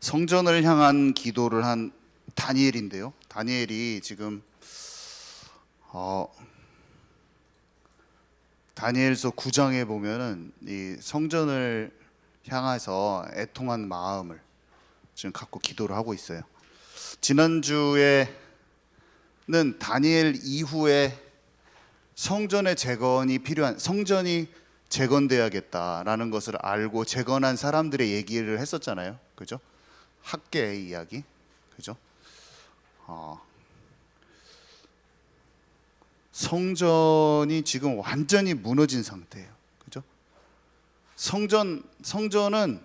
성전을 향한 기도를 한 다니엘인데요. 다니엘이 지금 다니엘서 9장에 보면은 이 성전을 향해서 애통한 마음을 지금 갖고 기도를 하고 있어요. 지난주에는 다니엘 이후에 성전의 재건이 필요한, 성전이 재건돼야겠다라는 것을 알고 재건한 사람들의 얘기를 했었잖아요. 그죠? 학계의 이야기. 그죠? 성전이 지금 완전히 무너진 상태예요. 그죠? 성전은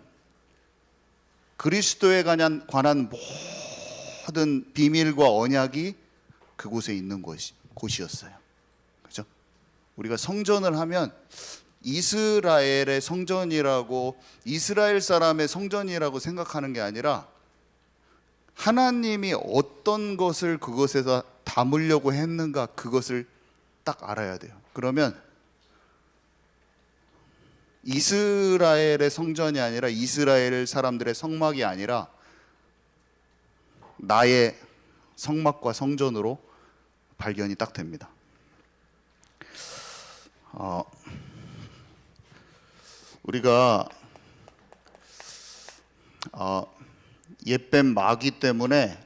그리스도에 관한 모든 비밀과 언약이 그곳에 있는 곳이었어요. 그죠? 우리가 성전을 하면 이스라엘의 성전이라고, 이스라엘 사람의 성전이라고 생각하는 게 아니라 하나님이 어떤 것을 그것에서 담으려고 했는가, 그것을 딱 알아야 돼요. 그러면 이스라엘의 성전이 아니라, 이스라엘 사람들의 성막이 아니라 나의 성막과 성전으로 발견이 딱 됩니다. 우리가 옛뱀 마귀 때문에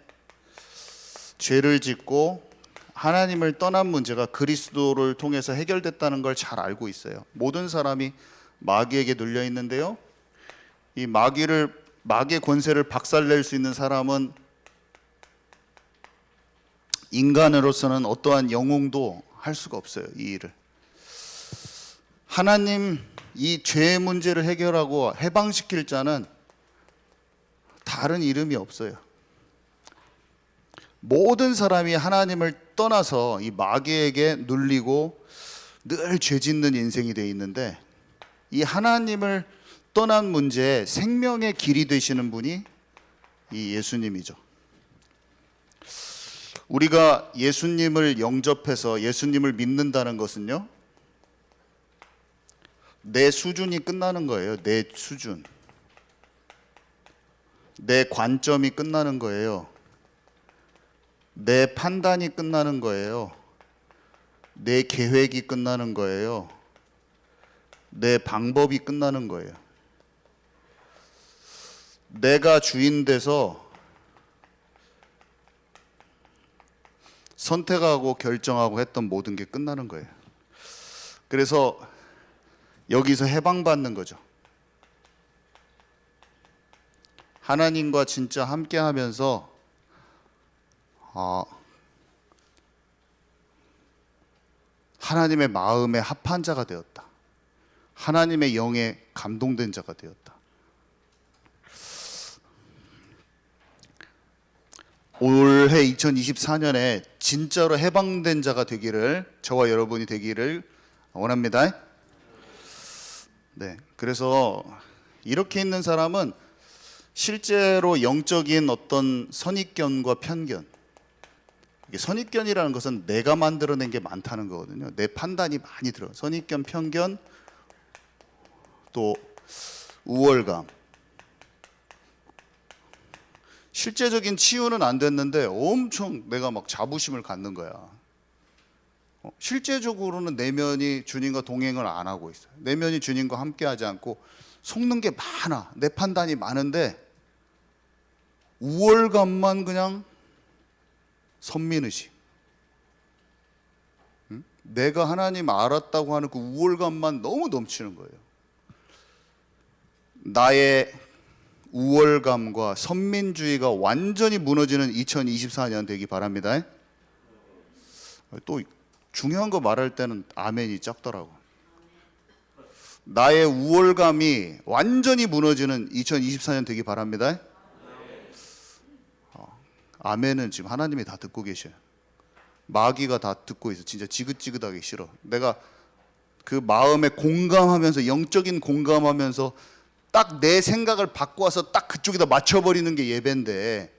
죄를 짓고 하나님을 떠난 문제가 그리스도를 통해서 해결됐다는 걸 잘 알고 있어요. 모든 사람이 마귀에게 눌려 있는데요, 이 마귀의 권세를 박살낼 수 있는 사람은 인간으로서는 어떠한 영웅도 할 수가 없어요. 이 일을. 하나님, 이 죄의 문제를 해결하고 해방시킬 자는 다른 이름이 없어요. 모든 사람이 하나님을 떠나서 이 마귀에게 눌리고 늘 죄짓는 인생이 되어 있는데, 이 하나님을 떠난 문제에 생명의 길이 되시는 분이 이 예수님이죠. 우리가 예수님을 영접해서 예수님을 믿는다는 것은요, 내 수준이 끝나는 거예요. 내 수준, 내 관점이 끝나는 거예요. 내 판단이 끝나는 거예요. 내 계획이 끝나는 거예요. 내 방법이 끝나는 거예요. 내가 주인 돼서 선택하고 결정하고 했던 모든 게 끝나는 거예요. 그래서 여기서 해방받는 거죠. 하나님과 진짜 함께 하면서 하나님의 마음에 합한 자가 되었다. 하나님의 영에 감동된 자가 되었다. 올해 2024년에 진짜로 해방된 자가 되기를, 저와 여러분이 되기를 원합니다. 네, 그래서 이렇게 있는 사람은 실제로 영적인 어떤 선입견과 편견, 이게 선입견이라는 것은 내가 만들어낸 게 많다는 거거든요. 내 판단이 많이 들어요. 선입견, 편견, 또 우월감. 실제적인 치유는 안 됐는데 엄청 내가 막 자부심을 갖는 거야. 실제적으로는 내면이 주님과 동행을 안 하고 있어요. 내면이 주님과 함께하지 않고 속는 게 많아. 내 판단이 많은데 우월감만 그냥 선민의식. 내가 하나님 알았다고 하는 그 우월감만 너무 넘치는 거예요. 나의 우월감과 선민주의가 완전히 무너지는 2024년 되기 바랍니다. 또 중요한 거 말할 때는 아멘이 작더라고. 나의 우월감이 완전히 무너지는 2024년 되기 바랍니다. 아멘은 지금 하나님이 다 듣고 계셔요. 마귀가 다 듣고 있어. 진짜 지긋지긋하기 싫어. 내가 그 마음에 공감하면서, 영적인 공감하면서 딱 내 생각을 바꿔서 딱 그쪽에다 맞춰버리는 게 예배인데,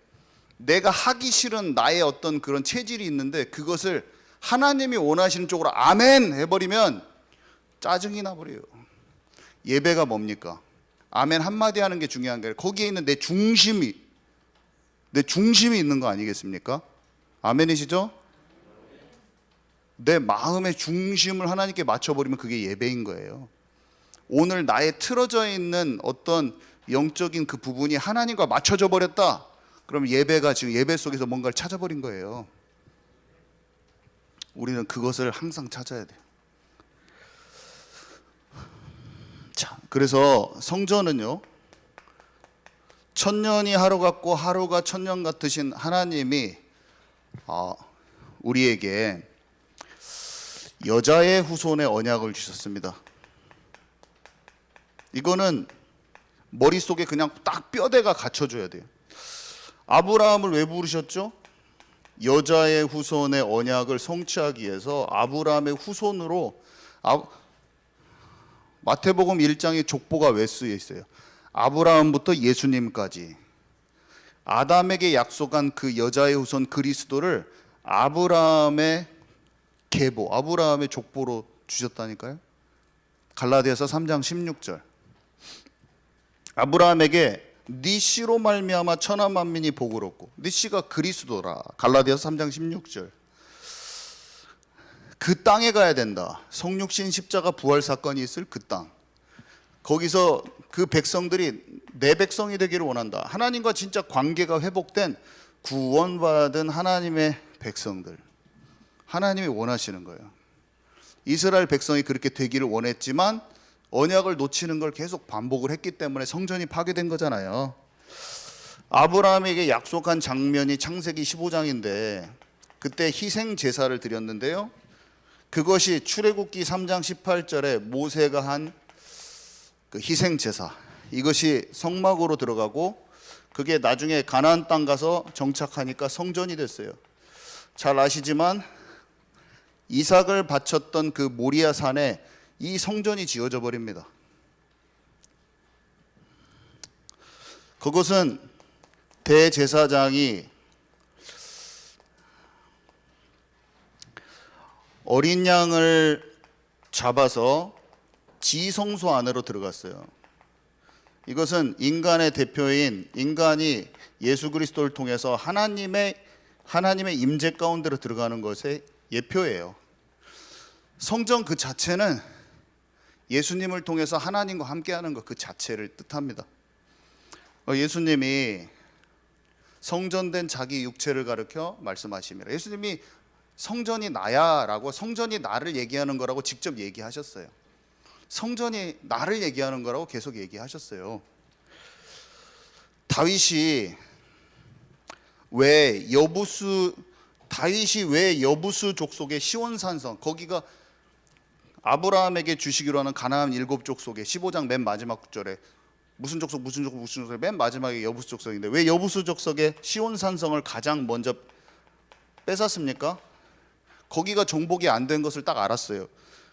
내가 하기 싫은 나의 어떤 그런 체질이 있는데 그것을 하나님이 원하시는 쪽으로 아멘 해버리면 짜증이 나버려요. 예배가 뭡니까? 아멘 한마디 하는 게 중요한 게 아니라 거기에 있는 내 중심이 내 중심이 있는 거 아니겠습니까? 아멘이시죠? 내 마음의 중심을 하나님께 맞춰버리면 그게 예배인 거예요. 오늘 나의 틀어져 있는 어떤 영적인 그 부분이 하나님과 맞춰져 버렸다. 그럼 예배가 지금 예배 속에서 뭔가를 찾아버린 거예요. 우리는 그것을 항상 찾아야 돼요. 자, 그래서 성전은요, 천년이 하루 같고 하루가 천년 같으신 하나님이 우리에게 여자의 후손의 언약을 주셨습니다. 이거는 머릿속에 그냥 딱 뼈대가 갖춰줘야 돼요. 아브라함을 왜 부르셨죠? 여자의 후손의 언약을 성취하기 위해서 아브라함의 후손으로 마태복음 1장에 족보가 왜 쓰여 있어요? 아브라함부터 예수님까지 아담에게 약속한 그 여자의 후손 그리스도를 아브라함의 계보, 아브라함의 족보로 주셨다니까요. 갈라디아서 3장 16절. 아브라함에게 네 씨로 말미암아 천하 만민이 복을 얻고, 네 씨가 그리스도라. 갈라디아서 3장 16절. 그 땅에 가야 된다. 성육신 십자가 부활 사건이 있을 그 땅. 거기서 그 백성들이 내 백성이 되기를 원한다. 하나님과 진짜 관계가 회복된 구원받은 하나님의 백성들. 하나님이 원하시는 거예요. 이스라엘 백성이 그렇게 되기를 원했지만 언약을 놓치는 걸 계속 반복을 했기 때문에 성전이 파괴된 거잖아요. 아브라함에게 약속한 장면이 창세기 15장인데 그때 희생 제사를 드렸는데요. 그것이 출애굽기 3장 18절에 모세가 한 그 희생 제사, 이것이 성막으로 들어가고 그게 나중에 가나안 땅 가서 정착하니까 성전이 됐어요. 잘 아시지만 이삭을 바쳤던 그 모리아 산에 이 성전이 지어져 버립니다. 그것은 대제사장이 어린 양을 잡아서 지성소 안으로 들어갔어요. 이것은 인간의 대표인 인간이 예수 그리스도를 통해서 하나님의 임재 가운데로 들어가는 것의 예표예요. 성전 그 자체는 예수님을 통해서 하나님과 함께하는 것 그 자체를 뜻합니다. 예수님이 성전된 자기 육체를 가리켜 말씀하십니다. 예수님이 성전이 나야 라고, 성전이 나를 얘기하는 거라고 직접 얘기하셨어요. 성전이 나를 얘기하는 거라고 계속 얘기하셨어요. 다윗이 왜 여부수 족속의 시온산성, 거기가 아브라함에게 주시기로 하는 가나안 7족속의 15장 맨 마지막 구절에 무슨 족속 맨 마지막에 여부수 족속인데 왜 여부수 족속의 시온산성을 가장 먼저 뺏었습니까? 거기가 정복이 안 된 것을 딱 알았어요.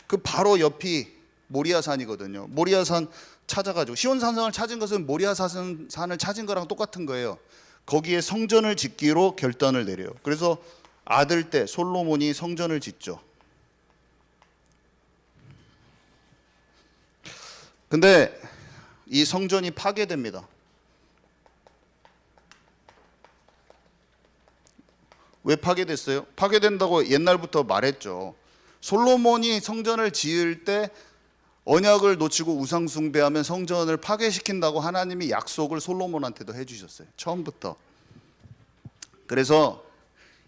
그 바로 옆이 모리아산이거든요. 모리아산 찾아가지고 시온산성을 찾은 것은 모리아산을 찾은 거랑 똑같은 거예요. 거기에 성전을 짓기로 결단을 내려요. 그래서 아들 때 솔로몬이 성전을 짓죠. 근데 이 성전이 파괴됩니다. 왜 파괴됐어요? 파괴된다고 옛날부터 말했죠. 솔로몬이 성전을 지을 때 언약을 놓치고 우상 숭배하면 성전을 파괴시킨다고 하나님이 약속을 솔로몬한테도 해주셨어요. 처음부터. 그래서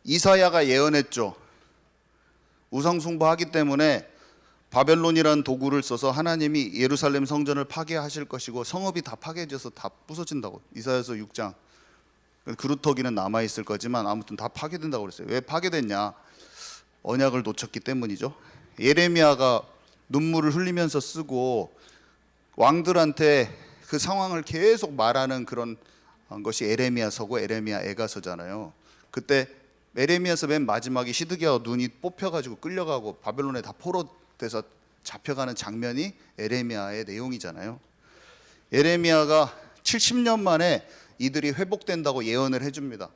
이사야가 예언했죠. 우상 숭배하기 때문에 바벨론이라는 도구를 써서 하나님이 예루살렘 성전을 파괴하실 것이고 성읍이 다 파괴돼서 다 부서진다고. 이사야서 6장. 그루터기는 남아있을 거지만 아무튼 다 파괴된다고 그랬어요. 왜 파괴됐냐? 언약을 놓쳤기 때문이죠. 예레미야가 눈물을 흘리면서 쓰고 왕들한테 그 상황을 계속 말하는 그런 것이 에레미야서고 에레미야 애가서잖아요. 그때 에레미야서 맨 마지막에 시드기야가 눈이 뽑혀가지고 끌려가고 바벨론에 다 포로돼서 잡혀가는 장면이 에레미야의 내용이잖아요. 에레미야가 70년 만에 이들이 회복된다고 예언을 해줍니다.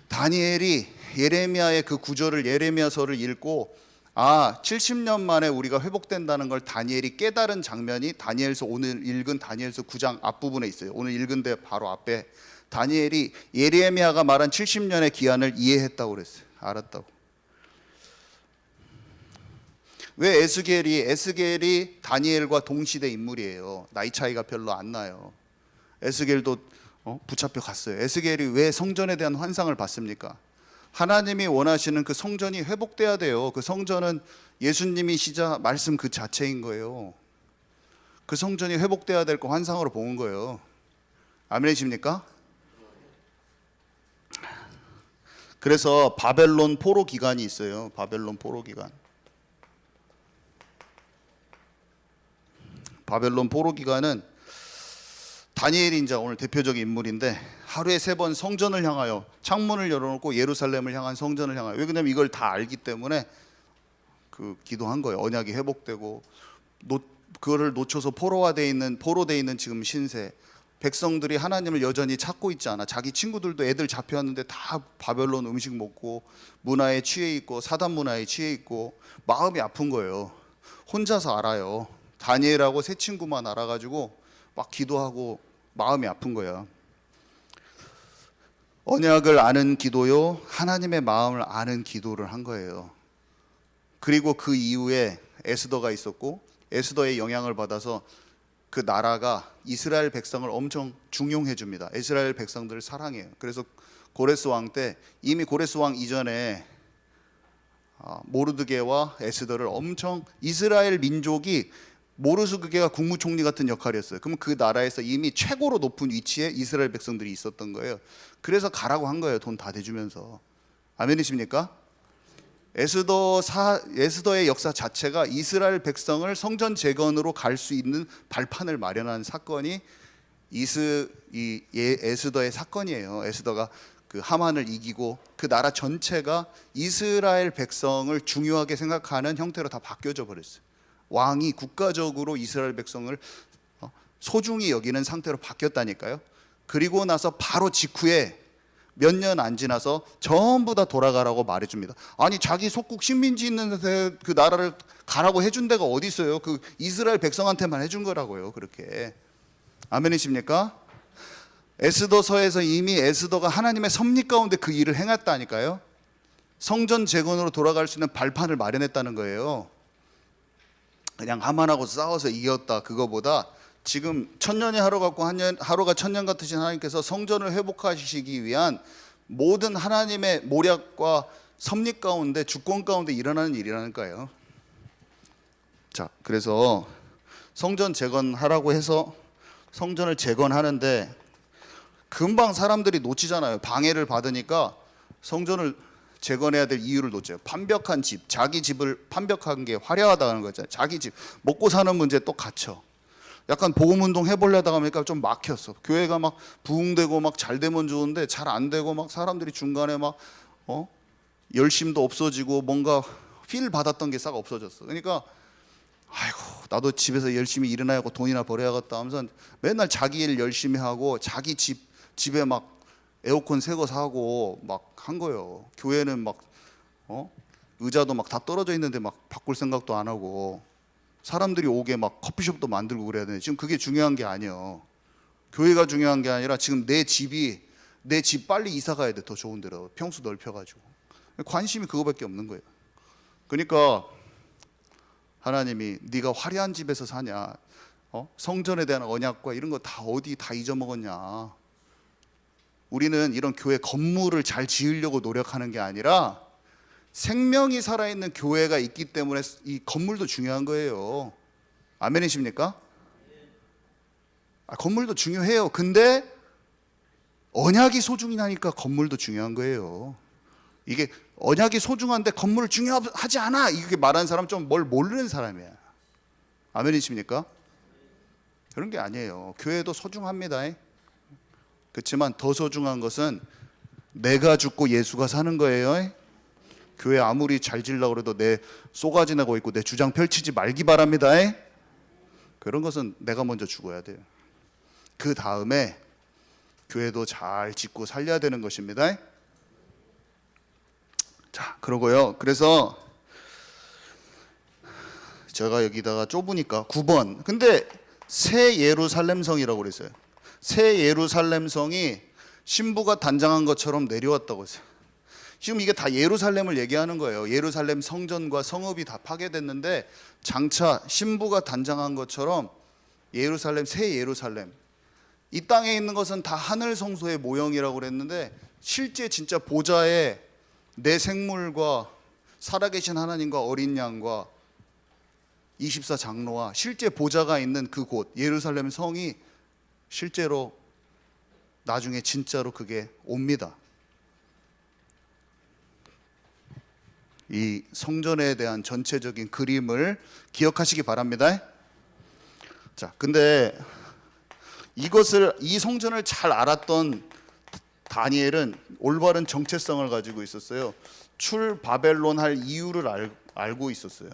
다니엘이 예레미야의 그 구절을 예레미야서를 읽고 70년 만에 우리가 회복된다는 걸 다니엘이 깨달은 장면이 다니엘서 오늘 읽은 다니엘서 9장 앞부분에 있어요. 오늘 읽은 데 바로 앞에 다니엘이 예레미야가 말한 70년의 기한을 이해했다고 그랬어요. 알았다고. 왜 에스겔이 다니엘과 동시대 인물이에요. 나이 차이가 별로 안 나요. 에스겔도 붙잡혀 갔어요. 에스겔이 왜 성전에 대한 환상을 봤습니까? 하나님이 원하시는 그 성전이 회복돼야 돼요. 그 성전은 예수님이시자 말씀 그 자체인 거예요. 그 성전이 회복돼야 될 거 환상으로 본 거예요. 아멘이십니까? 그래서 바벨론 포로 기간이 있어요. 바벨론 포로 기간. 바벨론 포로 기간은 다니엘이 이제 오늘 대표적인 인물인데 하루에 3번 성전을 향하여 창문을 열어놓고 예루살렘을 향한 성전을 향하여, 왜 그러냐면 이걸 다 알기 때문에 그 기도한 거예요. 언약이 회복되고 그거를 놓쳐서 포로돼 있는 지금 신세 백성들이 하나님을 여전히 찾고 있지 않아. 자기 친구들도 애들 잡혀왔는데 다 바벨론 음식 먹고 문화에 취해 있고 사단 문화에 취해 있고 마음이 아픈 거예요. 혼자서 알아요. 다니엘하고 세 친구만 알아가지고 막 기도하고 마음이 아픈 거야. 언약을 아는 기도요, 하나님의 마음을 아는 기도를 한 거예요. 그리고 그 이후에 에스더가 있었고 에스더의 영향을 받아서 그 나라가 이스라엘 백성을 엄청 중용해 줍니다. 이스라엘 백성들을 사랑해요. 그래서 고레스 왕 때, 이미 고레스 왕 이전에 모르드게와 에스더를 엄청, 이스라엘 민족이 모르드게가 국무총리 같은 역할이었어요. 그럼 그 나라에서 이미 최고로 높은 위치에 이스라엘 백성들이 있었던 거예요. 그래서 가라고 한 거예요. 돈 다 대주면서. 아멘이십니까? 에스더의 역사 자체가 이스라엘 백성을 성전 재건으로 갈 수 있는 발판을 마련한 사건이 에스더의 사건이에요. 에스더가 그 하만을 이기고 그 나라 전체가 이스라엘 백성을 중요하게 생각하는 형태로 다 바뀌어져 버렸어요. 왕이 국가적으로 이스라엘 백성을 소중히 여기는 상태로 바뀌었다니까요. 그리고 나서 바로 직후에 몇 년 안 지나서 전부 다 돌아가라고 말해줍니다. 아니, 자기 속국 식민지 있는 그 나라를 가라고 해준 데가 어디 있어요? 그 이스라엘 백성한테만 해준 거라고요. 그렇게. 아멘이십니까? 에스더서에서 이미 에스더가 하나님의 섭리 가운데 그 일을 행했다니까요. 성전 재건으로 돌아갈 수 있는 발판을 마련했다는 거예요. 그냥 하만하고 싸워서 이겼다 그거보다 지금 천년의 하루 같고 하루가 천년 같으신 하나님께서 성전을 회복하시기 위한 모든 하나님의 모략과 섭리 가운데, 주권 가운데 일어나는 일이라는 거예요. 자, 그래서 성전 재건하라고 해서 성전을 재건하는데 금방 사람들이 놓치잖아요. 방해를 받으니까 성전을 재건해야 될 이유를 놓쳐요. 판벽한 집, 자기 집을 판벽한 게 화려하다는 거잖아요. 자기 집, 먹고 사는 문제 또 갇혀. 약간 복음운동 해보려다가 보니까 좀 막혔어. 교회가 막 부흥되고 막 잘 되면 좋은데 잘 안 되고 막 사람들이 중간에 막 열심도 없어지고 뭔가 필 받았던 게 싹 없어졌어. 그러니까 아이고, 나도 집에서 열심히 일어나야고 돈이나 벌어야겠다 하면서 맨날 자기 일 열심히 하고 자기 집에 막 에어컨 새 거 사고 막 한 거예요. 교회는 막 의자도 막 다 떨어져 있는데 막 바꿀 생각도 안 하고 사람들이 오게 막 커피숍도 만들고 그래야 되는데 지금 그게 중요한 게 아니에요. 교회가 중요한 게 아니라 지금 내 집 빨리 이사 가야 돼. 더 좋은 데로 평수 넓혀가지고. 관심이 그거밖에 없는 거예요. 그러니까 하나님이 네가 화려한 집에서 사냐, 성전에 대한 언약과 이런 거 다 어디 다 잊어먹었냐. 우리는 이런 교회 건물을 잘 지으려고 노력하는 게 아니라 생명이 살아있는 교회가 있기 때문에 이 건물도 중요한 거예요. 아멘이십니까? 건물도 중요해요. 근데 언약이 소중하니까 건물도 중요한 거예요. 이게 언약이 소중한데 건물을 중요하지 않아, 이렇게 말하는 사람 좀 뭘 모르는 사람이야. 아멘이십니까? 그런 게 아니에요. 교회도 소중합니다. 그렇지만 더 소중한 것은 내가 죽고 예수가 사는 거예요. 교회 아무리 잘 지으려고 해도 내 쏘가지 내고 있고 내 주장 펼치지 말기 바랍니다. 그런 것은 내가 먼저 죽어야 돼요. 그 다음에 교회도 잘 짓고 살려야 되는 것입니다. 자, 그러고요. 그래서 제가 여기다가 좁으니까 9번. 근데 새 예루살렘 성이라고 그랬어요. 새 예루살렘 성이 신부가 단장한 것처럼 내려왔다고 했어요. 지금 이게 다 예루살렘을 얘기하는 거예요. 예루살렘 성전과 성읍이 다 파괴됐는데 장차 신부가 단장한 것처럼 예루살렘, 새 예루살렘, 이 땅에 있는 것은 다 하늘 성소의 모형이라고 그랬는데 실제 진짜 보좌에 내 생물과 살아계신 하나님과 어린 양과 24장로와 실제 보좌가 있는 그곳 예루살렘 성이 실제로 나중에 진짜로 그게 옵니다. 이 성전에 대한 전체적인 그림을 기억하시기 바랍니다. 자, 근데 이 성전을 잘 알았던 다니엘은 올바른 정체성을 가지고 있었어요. 출 바벨론 할 이유를 알고 있었어요.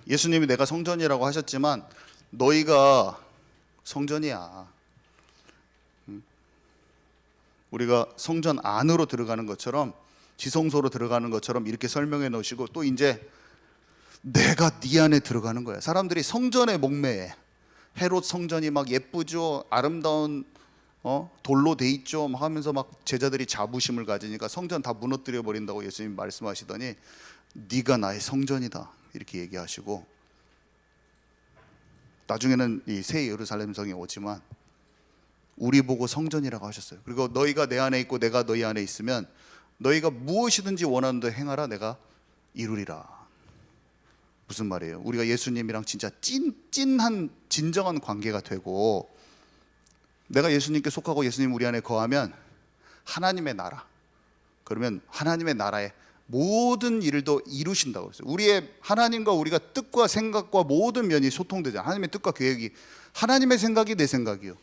예수님이 내가 성전이라고 하셨지만 너희가 성전이야. 우리가 성전 안으로 들어가는 것처럼 지성소로 들어가는 것처럼 이렇게 설명해 놓으시고 또 이제 내가 네 안에 들어가는 거야. 사람들이 성전에 목매해. 헤롯 성전이 막 예쁘죠, 아름다운 돌로 돼 있죠 막 하면서 막 제자들이 자부심을 가지니까 성전 다 무너뜨려 버린다고 예수님 말씀하시더니 네가 나의 성전이다 이렇게 얘기하시고 나중에는 이 새 예루살렘 성이 오지만 우리 보고 성전이라고 하셨어요. 그리고 너희가 내 안에 있고 내가 너희 안에 있으면 너희가 무엇이든지 원하는 대로 행하라 내가 이루리라. 무슨 말이에요? 우리가 예수님이랑 진짜 찐한 진정한 관계가 되고 내가 예수님께 속하고 예수님 우리 안에 거하면 하나님의 나라, 그러면 하나님의 나라의 모든 일도 이루신다고 했어요. 우리의 하나님과 우리가 뜻과 생각과 모든 면이 소통되잖아요. 하나님의 뜻과 계획이, 하나님의 생각이 내 생각이요,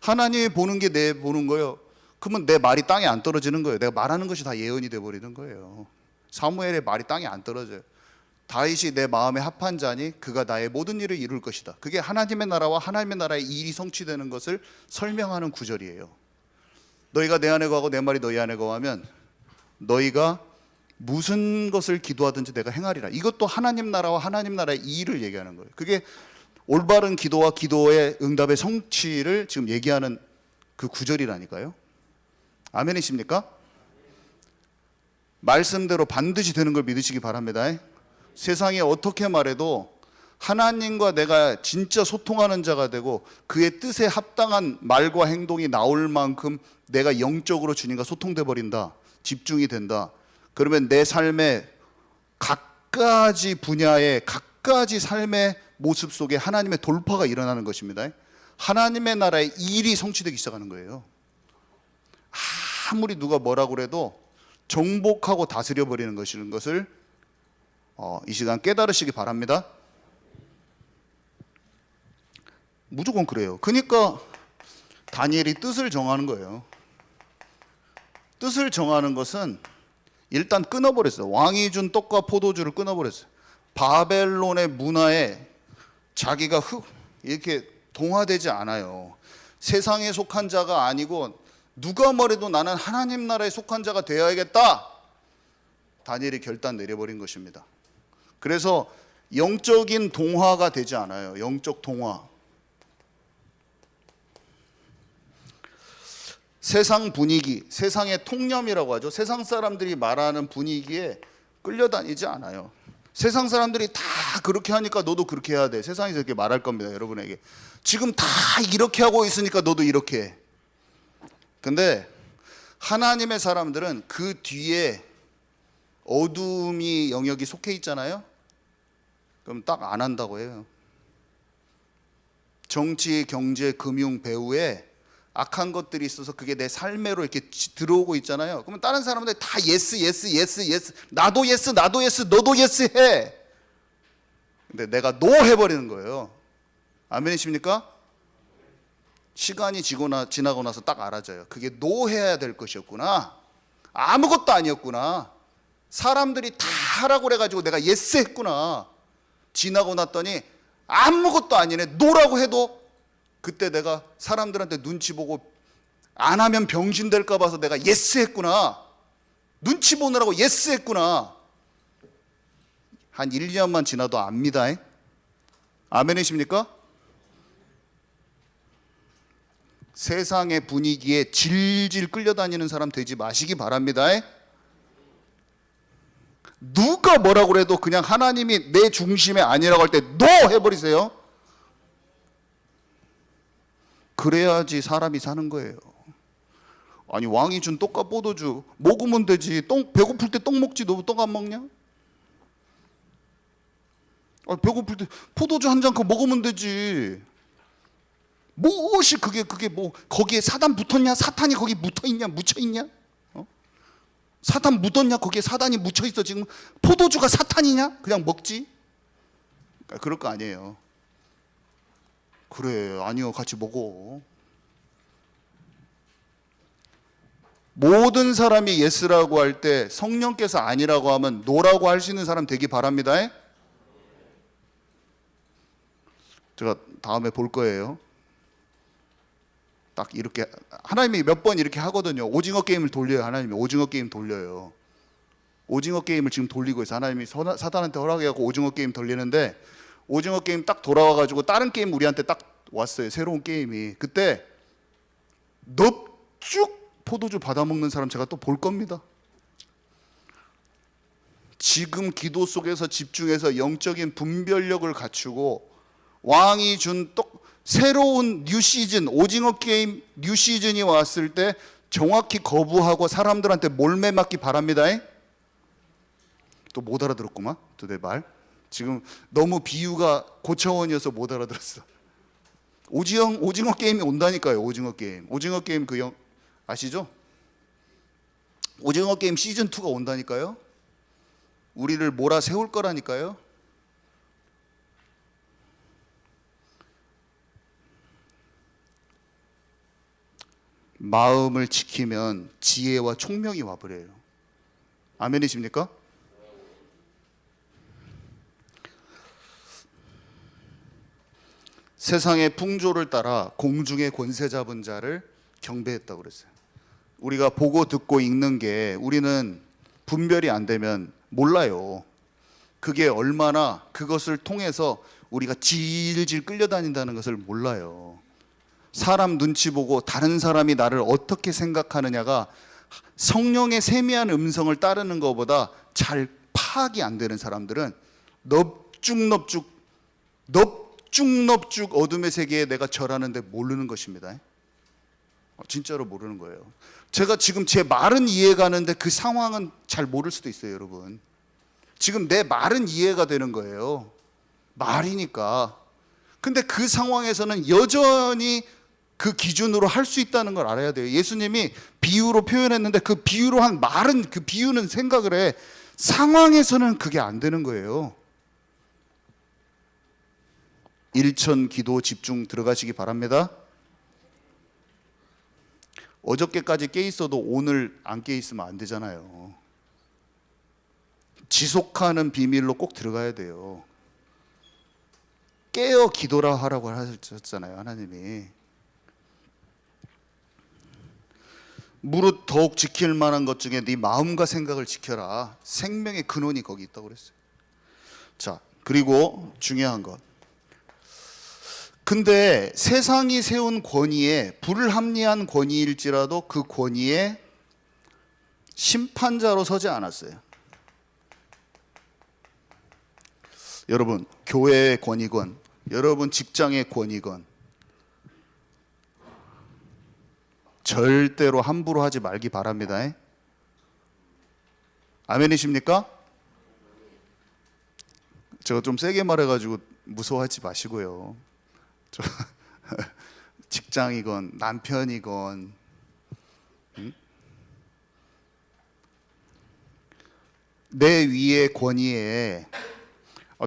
하나님이 보는 게 내 보는 거예요. 그러면 내 말이 땅에 안 떨어지는 거예요. 내가 말하는 것이 다 예언이 돼버리는 거예요. 사무엘의 말이 땅에 안 떨어져요. 다윗이 내 마음에 합한 자니 그가 나의 모든 일을 이룰 것이다. 그게 하나님의 나라와 하나님의 나라의 일이 성취되는 것을 설명하는 구절이에요. 너희가 내 안에 거하고 내 말이 너희 안에 거하면 너희가 무슨 것을 기도하든지 내가 행하리라. 이것도 하나님 나라와 하나님 나라의 일을 얘기하는 거예요. 그게 올바른 기도와 기도의 응답의 성취를 지금 얘기하는 그 구절이라니까요. 아멘이십니까? 말씀대로 반드시 되는 걸 믿으시기 바랍니다. 세상에 어떻게 말해도 하나님과 내가 진짜 소통하는 자가 되고 그의 뜻에 합당한 말과 행동이 나올 만큼 내가 영적으로 주님과 소통돼 버린다, 집중이 된다. 그러면 내 삶의 각가지 분야의 각가지 삶의 모습 속에 하나님의 돌파가 일어나는 것입니다. 하나님의 나라의 일이 성취되기 시작하는 거예요. 아무리 누가 뭐라고 그래도 정복하고 다스려 버리는 것을 이 시간 깨달으시기 바랍니다. 무조건 그래요. 그러니까 다니엘이 뜻을 정하는 거예요. 뜻을 정하는 것은 일단 끊어버렸어요. 왕이 준 떡과 포도주를 끊어버렸어요. 바벨론의 문화에 자기가 이렇게 동화되지 않아요. 세상에 속한 자가 아니고 누가 뭐래도 나는 하나님 나라에 속한 자가 되어야겠다. 다니엘이 결단 내려버린 것입니다. 그래서 영적인 동화가 되지 않아요. 영적 동화. 세상 분위기, 세상의 통념이라고 하죠. 세상 사람들이 말하는 분위기에 끌려다니지 않아요. 세상 사람들이 다 그렇게 하니까 너도 그렇게 해야 돼. 세상에서 이렇게 말할 겁니다, 여러분에게. 지금 다 이렇게 하고 있으니까 너도 이렇게 해. 근데 하나님의 사람들은 그 뒤에 어둠이 영역이 속해 있잖아요. 그럼 딱 안 한다고 해요. 정치, 경제, 금융, 배후에 악한 것들이 있어서 그게 내 삶으로 이렇게 들어오고 있잖아요. 그러면 다른 사람들 다 예스, 예스, 예스, 예스. 나도 예스, 나도 예스, 너도 예스 해. 근데 내가 노 해버리는 거예요. 아멘이십니까? 시간이 지나고 나서 딱 알아져요. 그게 노 해야 될 것이었구나. 아무것도 아니었구나. 사람들이 다 하라고 그래가지고 내가 예스 했구나. 지나고 났더니 아무것도 아니네. 노라고 해도 그때 내가 사람들한테 눈치 보고 안 하면 병신 될까 봐서 내가 예스 했구나. 눈치 보느라고 예스 했구나. 한 1, 2년만 지나도 압니다. 아멘이십니까? 세상의 분위기에 질질 끌려다니는 사람 되지 마시기 바랍니다. 누가 뭐라고 그래도 그냥 하나님이 내 중심에 아니라고 할 때 NO 해버리세요. 그래야지 사람이 사는 거예요. 아니 왕이 준 떡과 포도주 먹으면 되지. 배고플 때 떡 먹지. 너 떡 안 먹냐? 배고플 때 포도주 한 잔 그거 먹으면 되지. 무엇이 그게 뭐 거기에 사단 붙었냐? 사탄이 거기 묻어있냐? 묻혀있냐? 사탄 묻었냐? 거기에 사단이 묻혀있어. 지금 포도주가 사탄이냐? 그냥 먹지? 그럴 거 아니에요. 그래 아니요 같이 먹어. 모든 사람이 예스라고 할 때 성령께서 아니라고 하면 노라고 할 수 있는 사람 되기 바랍니다. 제가 다음에 볼 거예요. 딱 이렇게 하나님이 몇 번 이렇게 하거든요. 오징어 게임을 돌려요. 하나님이 오징어 게임 돌려요. 오징어 게임을 지금 돌리고 있어. 하나님이 사탄한테 허락해갖고 오징어 게임 돌리는데 오징어 게임 딱 돌아와가지고 다른 게임 우리한테 딱 왔어요. 새로운 게임이. 그때 넙죽 포도주 받아먹는 사람 제가 또 볼 겁니다. 지금 기도 속에서 집중해서 영적인 분별력을 갖추고 왕이 준 새로운 뉴 시즌, 오징어 게임 뉴 시즌이 왔을 때 정확히 거부하고 사람들한테 몰매 맞기 바랍니다. 또 못 알아들었구만. 또 내 말. 지금 너무 비유가 고차원이어서 못 알아들었어. 오징어 게임이 온다니까요. 오징어 게임. 오징어 게임 아시죠? 오징어 게임 시즌 2가 온다니까요. 우리를 몰아세울 거라니까요. 마음을 지키면 지혜와 총명이 와버려요. 아멘이십니까? 세상의 풍조를 따라 공중의 권세 잡은 자를 경배했다고 그랬어요. 우리가 보고 듣고 읽는 게 우리는 분별이 안 되면 몰라요. 그게 얼마나 그것을 통해서 우리가 질질 끌려다닌다는 것을 몰라요. 사람 눈치 보고 다른 사람이 나를 어떻게 생각하느냐가 성령의 세미한 음성을 따르는 것보다 잘 파악이 안 되는 사람들은 넙죽 어둠의 세계에 내가 절하는데 모르는 것입니다. 진짜로 모르는 거예요. 제가 지금 제 말은 이해가는데 그 상황은 잘 모를 수도 있어요. 여러분 지금 내 말은 이해가 되는 거예요. 말이니까. 근데 그 상황에서는 여전히 그 기준으로 할 수 있다는 걸 알아야 돼요. 예수님이 비유로 표현했는데 그 비유로 한 말은 그 비유는 생각을 해. 상황에서는 그게 안 되는 거예요. 일천 기도 집중 들어가시기 바랍니다. 어저께까지 깨 있어도 오늘 안 깨 있으면 안 되잖아요. 지속하는 비밀로 꼭 들어가야 돼요. 깨어 기도라 하라고 하셨잖아요. 하나님이. 무릇 더욱 지킬 만한 것 중에 네 마음과 생각을 지켜라. 생명의 근원이 거기 있다고 그랬어요. 자, 그리고 중요한 것. 근데 세상이 세운 권위에 불합리한 권위일지라도 그 권위에 심판자로 서지 않았어요. 여러분, 교회의 권위건, 여러분 직장의 권위건 절대로 함부로 하지 말기 바랍니다. 아멘이십니까? 제가 좀 세게 말해가지고 무서워하지 마시고요. 직장이건 남편이건 내 위의 권위에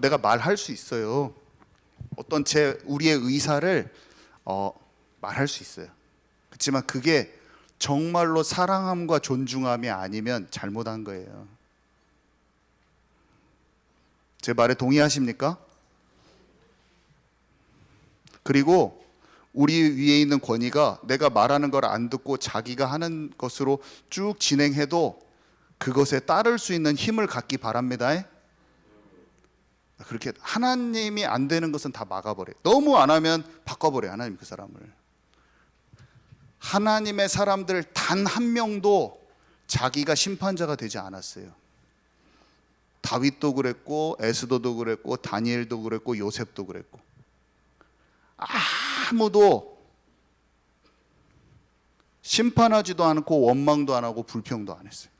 내가 말할 수 있어요. 어떤 우리의 의사를 말할 수 있어요. 그렇지만 그게 정말로 사랑함과 존중함이 아니면 잘못한 거예요. 제 말에 동의하십니까? 그리고 우리 위에 있는 권위가 내가 말하는 걸 안 듣고 자기가 하는 것으로 쭉 진행해도 그것에 따를 수 있는 힘을 갖기 바랍니다. 그렇게 하나님이 안 되는 것은 다 막아버려요. 너무 안 하면 바꿔버려요. 하나님 그 사람을. 하나님의 사람들 단 한 명도 자기가 심판자가 되지 않았어요. 다윗도 그랬고 에스더도 그랬고 다니엘도 그랬고 요셉도 그랬고 아무도 심판하지도 않고 원망도 안 하고 불평도 안 했어요.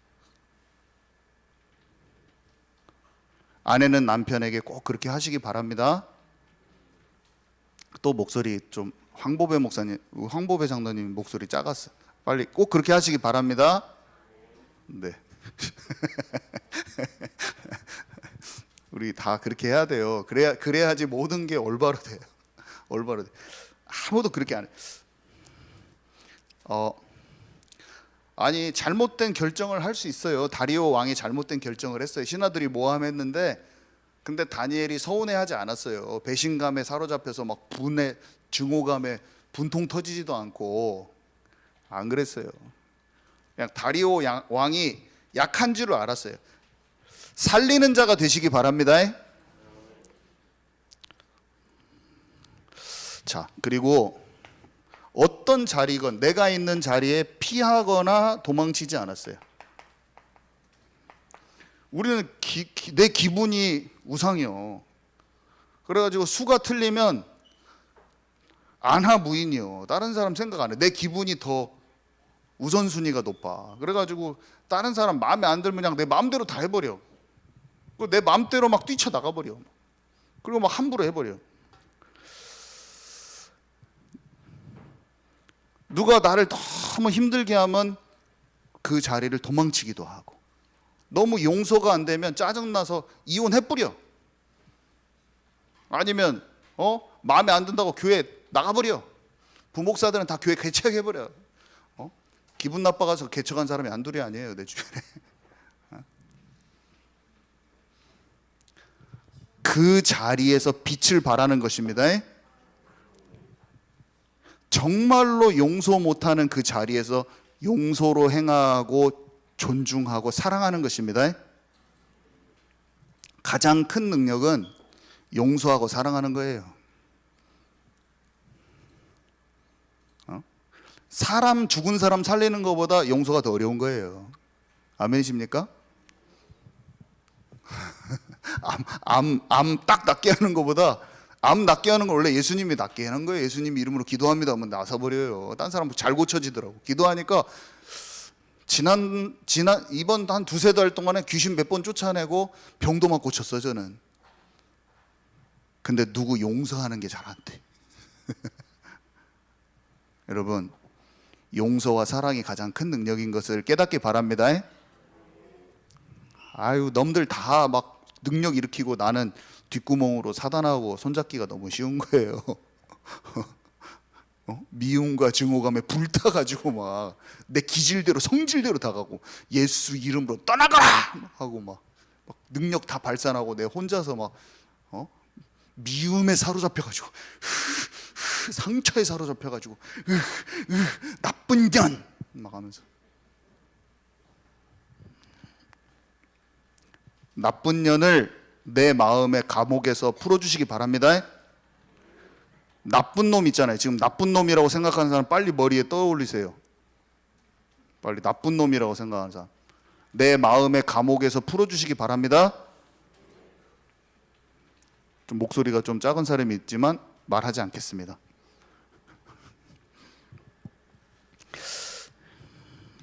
아내는 남편에게 꼭 그렇게 하시기 바랍니다. 또 목소리 좀 황보배 목사님, 황보배 장로님 목소리 작았어. 빨리 꼭 그렇게 하시기 바랍니다. 네. 우리 다 그렇게 해야 돼요. 그래야지 모든 게 올바로 돼요. 올바로 돼. 아무도 그렇게 안 해. 아니 잘못된 결정을 할 수 있어요. 다리오 왕이 잘못된 결정을 했어요. 신하들이 모함했는데 근데 다니엘이 서운해하지 않았어요. 배신감에 사로잡혀서 막 분에 증오감에 분통 터지지도 않고 안 그랬어요. 그냥 다리오 왕이 약한 줄을 알았어요. 살리는 자가 되시기 바랍니다. 자, 그리고 어떤 자리건 내가 있는 자리에 피하거나 도망치지 않았어요. 우리는 내 기분이 우상이요. 그래가지고 수가 틀리면 안하무인이요. 다른 사람 생각 안 해. 내 기분이 더 우선순위가 높아. 그래가지고 다른 사람 마음에 안 들면 그냥 내 마음대로 다 해버려. 내 마음대로 막 뛰쳐나가버려. 그리고 막 함부로 해버려. 누가 나를 너무 힘들게 하면 그 자리를 도망치기도 하고, 너무 용서가 안 되면 짜증나서 이혼해버려. 아니면 마음에 안 든다고 교회 나가버려. 부목사들은 다 교회 개척해버려. 기분 나빠가서 개척한 사람이 한둘이 아니에요, 내 주변에. 그 자리에서 빛을 발하는 것입니다. 정말로 용서 못하는 그 자리에서 용서로 행하고 존중하고 사랑하는 것입니다. 가장 큰 능력은 용서하고 사랑하는 거예요. 사람, 죽은 사람 살리는 것보다 용서가 더 어려운 거예요. 아멘이십니까? 암 딱 낫게 하는 것보다, 암 낫게 하는 건 원래 예수님이 낫게 하는 거예요. 예수님 이름으로 기도합니다 하면 나서버려요. 딴 사람 잘 고쳐지더라고. 기도하니까 이번 한 두세 달 동안에 귀신 몇 번 쫓아내고 병도 막 고쳤어요, 저는. 근데 누구 용서하는 게 잘 안 돼. 여러분, 용서와 사랑이 가장 큰 능력인 것을 깨닫기 바랍니다. 아유, 놈들 다 막 능력 일으키고 나는 뒷구멍으로 사단하고 손잡기가 너무 쉬운 거예요. 미움과 증오감에 불타가지고 막 내 기질대로 성질대로 다가고 예수 이름으로 떠나가라 하고 막 능력 다 발산하고 내 혼자서 막 미움에 사로잡혀가지고 상처에 사로잡혀가지고 나쁜 년 막 하면서, 나쁜 년을 내 마음의 감옥에서 풀어주시기 바랍니다. 나쁜 놈 있잖아요. 지금 나쁜 놈이라고 생각하는 사람 빨리 머리에 떠올리세요. 빨리 나쁜 놈이라고 생각하는 사람 내 마음의 감옥에서 풀어주시기 바랍니다. 좀 목소리가 좀 작은 사람이 있지만 말하지 않겠습니다.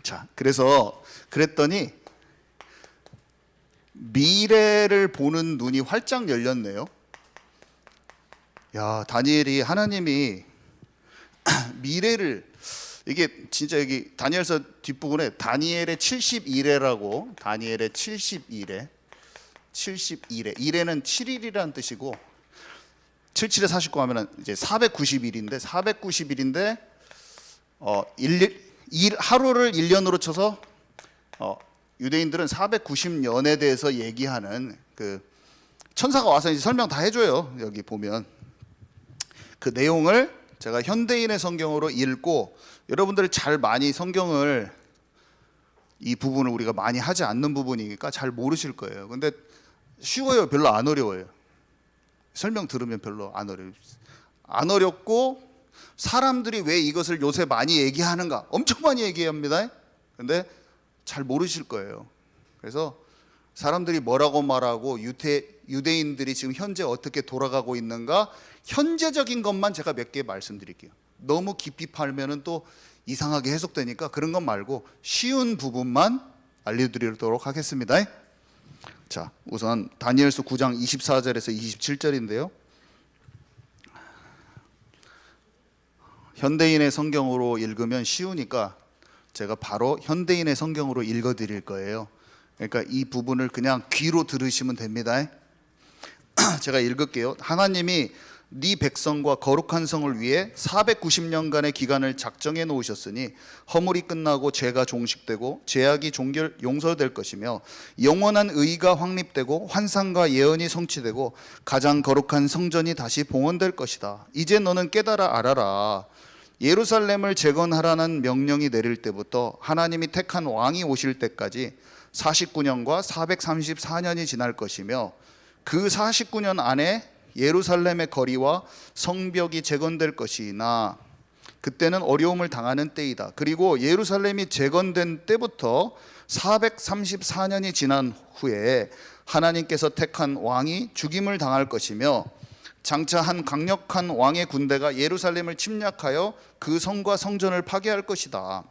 자, 그랬더니 미래를 보는 눈이 활짝 열렸네요. 야, 다니엘이 하나님이 미래를, 이게 진짜 여기 다니엘서 뒷부분에 다니엘의 71회라고, 다니엘의 71회, 71회, 7일이라는 뜻이고 77에 49 하면은 이제 490일인데 하루를 1년으로 쳐서 유대인들은 490년에 대해서 얘기하는, 그 천사가 와서 이제 설명 다 해줘요. 여기 보면 그 내용을 제가 현대인의 성경으로 읽고, 여러분들이 잘 많이 성경을, 이 부분을 우리가 많이 하지 않는 부분이니까 잘 모르실 거예요. 근데 쉬워요. 별로 안 어려워요. 설명 들으면 별로 안 어렵고 사람들이 왜 이것을 요새 많이 얘기하는가? 엄청 많이 얘기합니다. 근데 잘 모르실 거예요. 그래서 사람들이 뭐라고 말하고 유대인들이 지금 현재 어떻게 돌아가고 있는가, 현재적인 것만 제가 몇 개 말씀드릴게요. 너무 깊이 팔면은 또 이상하게 해석되니까 그런 것 말고 쉬운 부분만 알려드리도록 하겠습니다. 자, 우선 다니엘서 9장 24절에서 27절인데요. 현대인의 성경으로 읽으면 쉬우니까 제가 바로 현대인의 성경으로 읽어드릴 거예요. 그러니까 이 부분을 그냥 귀로 들으시면 됩니다. 제가 읽을게요. 하나님이 네 백성과 거룩한 성을 위해 490년간의 기간을 작정해 놓으셨으니 허물이 끝나고 죄가 종식되고 죄악이 용서될 것이며 영원한 의가 확립되고 환상과 예언이 성취되고 가장 거룩한 성전이 다시 봉헌될 것이다. 이제 너는 깨달아 알아라. 예루살렘을 재건하라는 명령이 내릴 때부터 하나님이 택한 왕이 오실 때까지 49년과 434년이 지날 것이며 그 49년 안에 예루살렘의 거리와 성벽이 재건될 것이나 그때는 어려움을 당하는 때이다. 그리고 예루살렘이 재건된 때부터 434년이 지난 후에 하나님께서 택한 왕이 죽임을 당할 것이며 장차 한 강력한 왕의 군대가 예루살렘을 침략하여 그 성과 성전을 파괴할 것이다.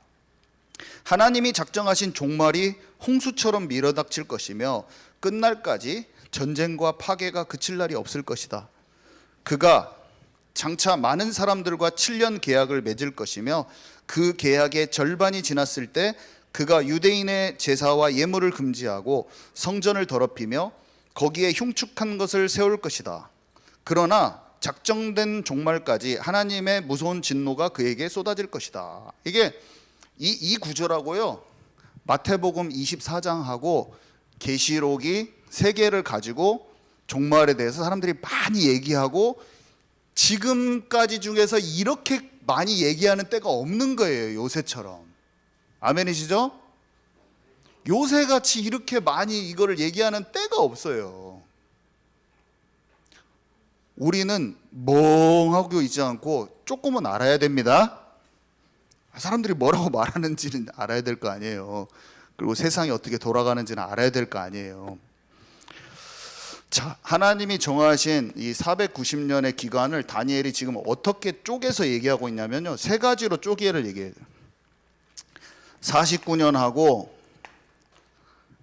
하나님이 작정하신 종말이 홍수처럼 밀어닥칠 것이며 끝날까지 전쟁과 파괴가 그칠 날이 없을 것이다. 그가 장차 많은 사람들과 7년 계약을 맺을 것이며 그 계약의 절반이 지났을 때 그가 유대인의 제사와 예물을 금지하고 성전을 더럽히며 거기에 흉측한 것을 세울 것이다. 그러나 작정된 종말까지 하나님의 무서운 진노가 그에게 쏟아질 것이다. 이게 이 구조라고요. 마태복음 24장하고 계시록이 세 개를 가지고 종말에 대해서 사람들이 많이 얘기하고 지금까지 중에서 이렇게 많이 얘기하는 때가 없는 거예요. 요새처럼. 아멘이시죠? 요새같이 이렇게 많이 이거를 얘기하는 때가 없어요. 우리는 멍하고 있지 않고 조금은 알아야 됩니다. 사람들이 뭐라고 말하는지는 알아야 될 거 아니에요. 그리고 세상이 어떻게 돌아가는지는 알아야 될 거 아니에요. 자, 하나님이 정하신 이 490년의 기간을 다니엘이 지금 어떻게 쪼개서 얘기하고 있냐면요. 세 가지로 쪼개를 얘기해요. 49년하고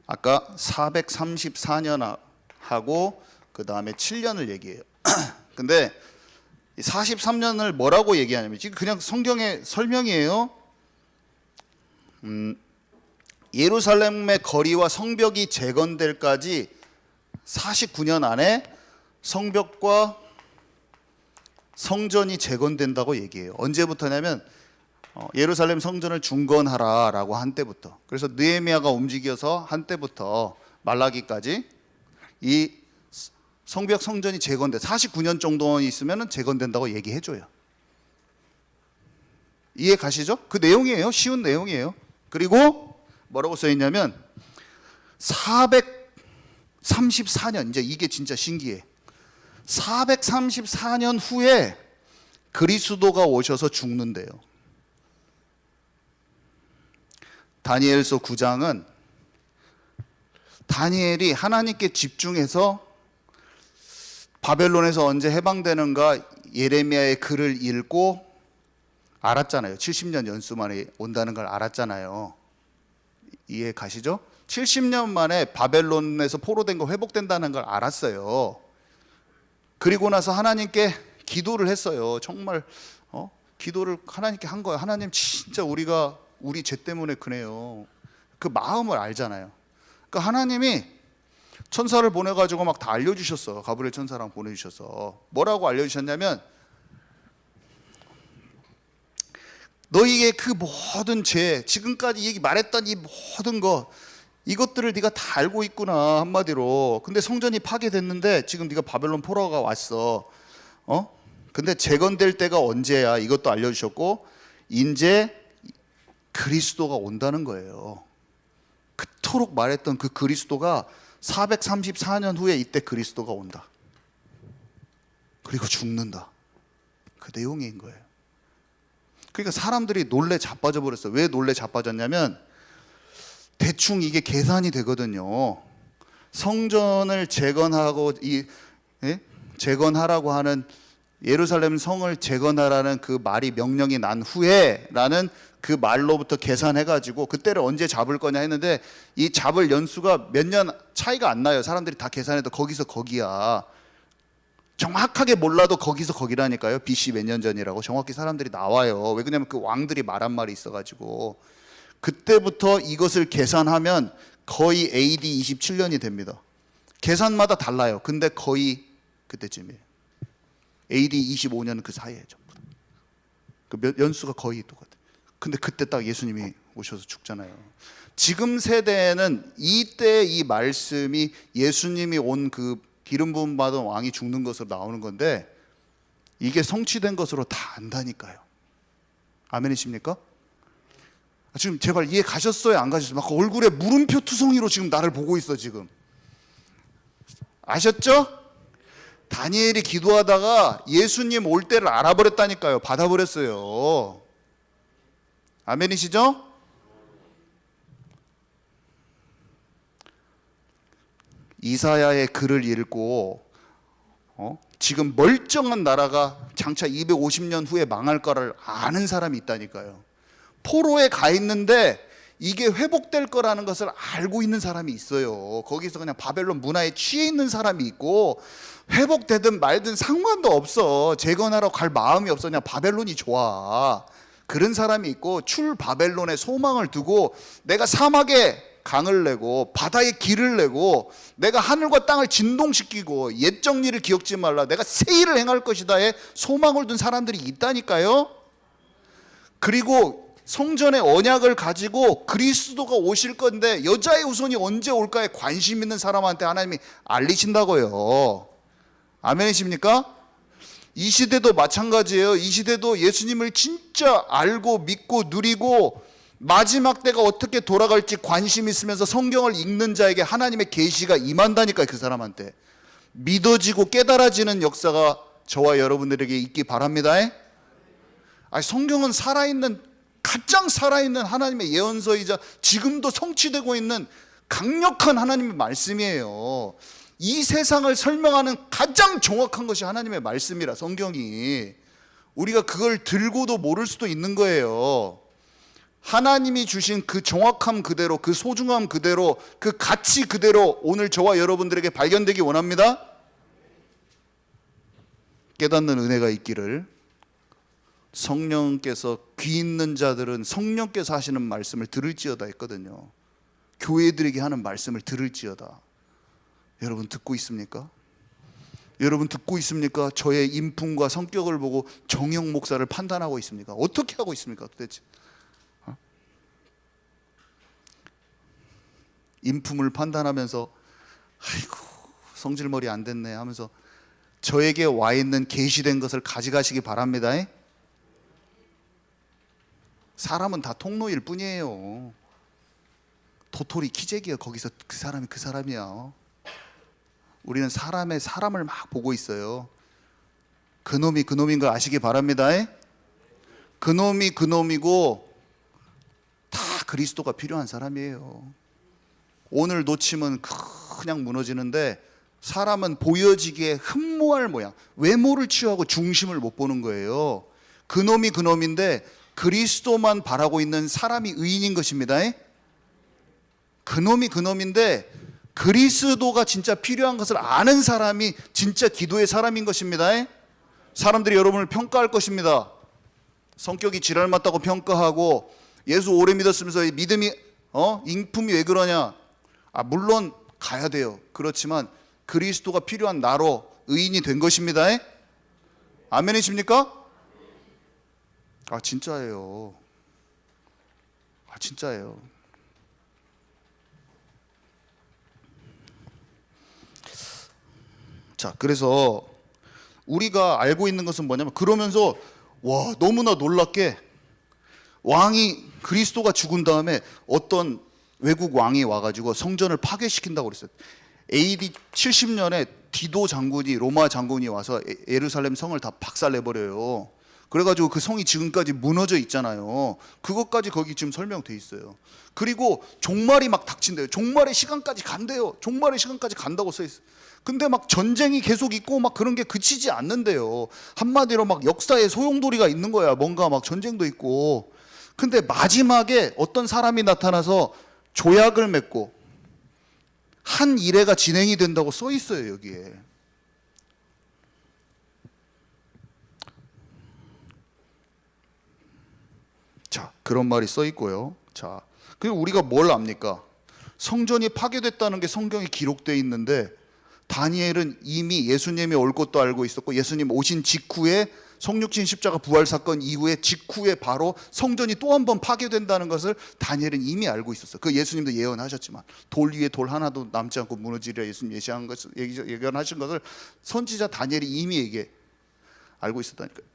아까 434년하고 그 다음에 7년을 얘기해요. 근데 43년을 뭐라고 얘기하냐면 지금 그냥 성경의 설명이에요. 예루살렘의 거리와 성벽이 재건될까지 49년 안에 성벽과 성전이 재건된다고 얘기해요. 언제부터냐면 예루살렘 성전을 중건하라라고 한 때부터. 그래서 느헤미야가 움직여서 한 때부터 말라기까지 이 성벽 성전이 재건돼 49년 정도 있으면 재건된다고 얘기해줘요. 이해 가시죠? 그 내용이에요. 쉬운 내용이에요. 그리고 뭐라고 써있냐면 434년, 이제 이게 진짜 신기해. 434년 후에 그리스도가 오셔서 죽는데요. 다니엘서 9장은 다니엘이 하나님께 집중해서 바벨론에서 언제 해방되는가 예레미야의 글을 읽고 알았잖아요. 70년 연수 만에 온다는 걸 알았잖아요. 이해 가시죠? 70년 만에 바벨론에서 포로된 거 회복된다는 걸 알았어요. 그리고 나서 하나님께 기도를 했어요. 정말 기도를 하나님께 한 거예요. 하나님 진짜 우리가 우리 죄 때문에 그래요. 그 마음을 알잖아요. 그러니까 하나님이 천사를 보내가지고 막 다 알려주셨어. 가브리엘 천사랑 보내주셔서 뭐라고 알려주셨냐면 너희의 그 모든 죄, 지금까지 말했던 이 모든 거 이것들을 네가 다 알고 있구나 한마디로. 근데 성전이 파괴됐는데 지금 네가 바벨론 포로가 왔어. 근데 재건될 때가 언제야? 이것도 알려주셨고 이제 그리스도가 온다는 거예요. 그토록 말했던 그 그리스도가 434년 후에 이때 그리스도가 온다. 그리고 죽는다. 그 내용인 거예요. 그러니까 사람들이 놀래 자빠져 버렸어요. 왜 놀래 자빠졌냐면 대충 이게 계산이 되거든요. 성전을 재건하고 재건하라고 하는, 예루살렘 성을 재건하라는 그 말이 명령이 난 후에라는 그 말로부터 계산해가지고 그때를 언제 잡을 거냐 했는데, 이 잡을 연수가 몇 년 차이가 안 나요. 사람들이 다 계산해도 거기서 거기야. 정확하게 몰라도 거기서 거기라니까요. BC 몇 년 전이라고 정확히 사람들이 나와요. 왜 그러냐면 그 왕들이 말한 말이 있어가지고. 그때부터 이것을 계산하면 거의 AD 27년이 됩니다. 계산마다 달라요. 근데 거의 그때쯤이에요. AD 25년 그 사이에 전부 다. 그 연수가 거의 똑같아요. 근데 그때 딱 예수님이 오셔서 죽잖아요. 지금 세대에는 이때 이 말씀이 예수님이 온 그 기름 부음 받은 왕이 죽는 것으로 나오는 건데, 이게 성취된 것으로 다 안다니까요. 아멘이십니까? 지금 제발 이해 가셨어요? 안 가셨어요? 막 얼굴에 물음표 투성이로 지금 나를 보고 있어 지금. 아셨죠? 다니엘이 기도하다가 예수님 올 때를 알아버렸다니까요. 받아버렸어요. 아멘이시죠? 이사야의 글을 읽고 지금 멀쩡한 나라가 장차 250년 후에 망할 거를 아는 사람이 있다니까요. 포로에 가 있는데 이게 회복될 거라는 것을 알고 있는 사람이 있어요. 거기서 그냥 바벨론 문화에 취해 있는 사람이 있고, 회복되든 말든 상관도 없어. 재건하러 갈 마음이 없어. 그냥 바벨론이 좋아. 그런 사람이 있고, 출 바벨론에 소망을 두고 내가 사막에 강을 내고 바다에 길을 내고 내가 하늘과 땅을 진동시키고 옛 정리를 기억지 말라, 내가 새 일을 행할 것이다에 소망을 둔 사람들이 있다니까요. 그리고 성전의 언약을 가지고 그리스도가 오실 건데 여자의 후손이 언제 올까에 관심 있는 사람한테 하나님이 알리신다고요. 아멘이십니까? 이 시대도 마찬가지예요. 이 시대도 예수님을 진짜 알고 믿고 누리고 마지막 때가 어떻게 돌아갈지 관심 있으면서 성경을 읽는 자에게 하나님의 계시가 임한다니까요. 그 사람한테 믿어지고 깨달아지는 역사가 저와 여러분들에게 있기 바랍니다. 성경은 살아있는, 가장 살아있는 하나님의 예언서이자 지금도 성취되고 있는 강력한 하나님의 말씀이에요. 이 세상을 설명하는 가장 정확한 것이 하나님의 말씀이라, 성경이. 우리가 그걸 들고도 모를 수도 있는 거예요. 하나님이 주신 그 정확함 그대로, 그 소중함 그대로, 그 가치 그대로 오늘 저와 여러분들에게 발견되기 원합니다. 깨닫는 은혜가 있기를. 성령께서 귀 있는 자들은 성령께서 하시는 말씀을 들을지어다 했거든요. 교회들에게 하는 말씀을 들을지어다. 여러분 듣고 있습니까? 여러분 듣고 있습니까? 저의 인품과 성격을 보고 정영 목사를 판단하고 있습니까? 어떻게 하고 있습니까 도대체? 인품을 판단하면서 아이고 성질머리 안 됐네 하면서 저에게 와 있는 계시된 것을 가져가시기 바랍니다. 사람은 다 통로일 뿐이에요. 도토리 키재기야. 거기서 그 사람이 그 사람이야. 우리는 사람을 막 보고 있어요. 그놈이 그놈인 걸 아시기 바랍니다. 그놈이 그놈이고 다 그리스도가 필요한 사람이에요. 오늘 놓치면 그냥 무너지는데, 사람은 보여지기에 흠모할 모양, 외모를 취하고 중심을 못 보는 거예요. 그놈이 그놈인데 그리스도만 바라고 있는 사람이 의인인 것입니다. 그놈이 그놈인데 그리스도가 진짜 필요한 것을 아는 사람이 진짜 기도의 사람인 것입니다. 사람들이 여러분을 평가할 것입니다. 성격이 지랄 맞다고 평가하고, 예수 오래 믿었으면서 믿음이 인품이 왜 그러냐. 물론 가야 돼요. 그렇지만 그리스도가 필요한 나로 의인이 된 것입니다. 아멘이십니까? 진짜예요. 진짜예요. 자, 그래서 우리가 알고 있는 것은 뭐냐면, 그러면서 와 너무나 놀랍게 왕이, 그리스도가 죽은 다음에 어떤 외국 왕이 와가지고 성전을 파괴시킨다고 그랬어요. AD 70년에 디도 장군이, 로마 장군이 와서 예루살렘 성을 다 박살내버려요. 그래가지고 그 성이 지금까지 무너져 있잖아요. 그것까지 거기 지금 설명돼 있어요. 그리고 종말이 막 닥친대요. 종말의 시간까지 간대요. 종말의 시간까지 간다고 써 있어요. 근데 막 전쟁이 계속 있고 막 그런 게 그치지 않는데요. 한마디로 막 역사의 소용돌이가 있는 거야. 뭔가 막 전쟁도 있고. 근데 마지막에 어떤 사람이 나타나서 조약을 맺고 한 일회가 진행이 된다고 써 있어요, 여기에. 자, 그런 말이 써 있고요. 자, 그리고 우리가 뭘 압니까? 성전이 파괴됐다는 게 성경에 기록되어 있는데 다니엘은 이미 예수님이 올 것도 알고 있었고 예수님 오신 직후에 성육신 십자가 부활 사건 이후에 직후에 바로 성전이 또 한 번 파괴된다는 것을 다니엘은 이미 알고 있었어요. 그 예수님도 예언하셨지만 돌 위에 돌 하나도 남지 않고 무너지리라 예수님 예언하신 것을 선지자 다니엘이 이미 알고 있었다니까요.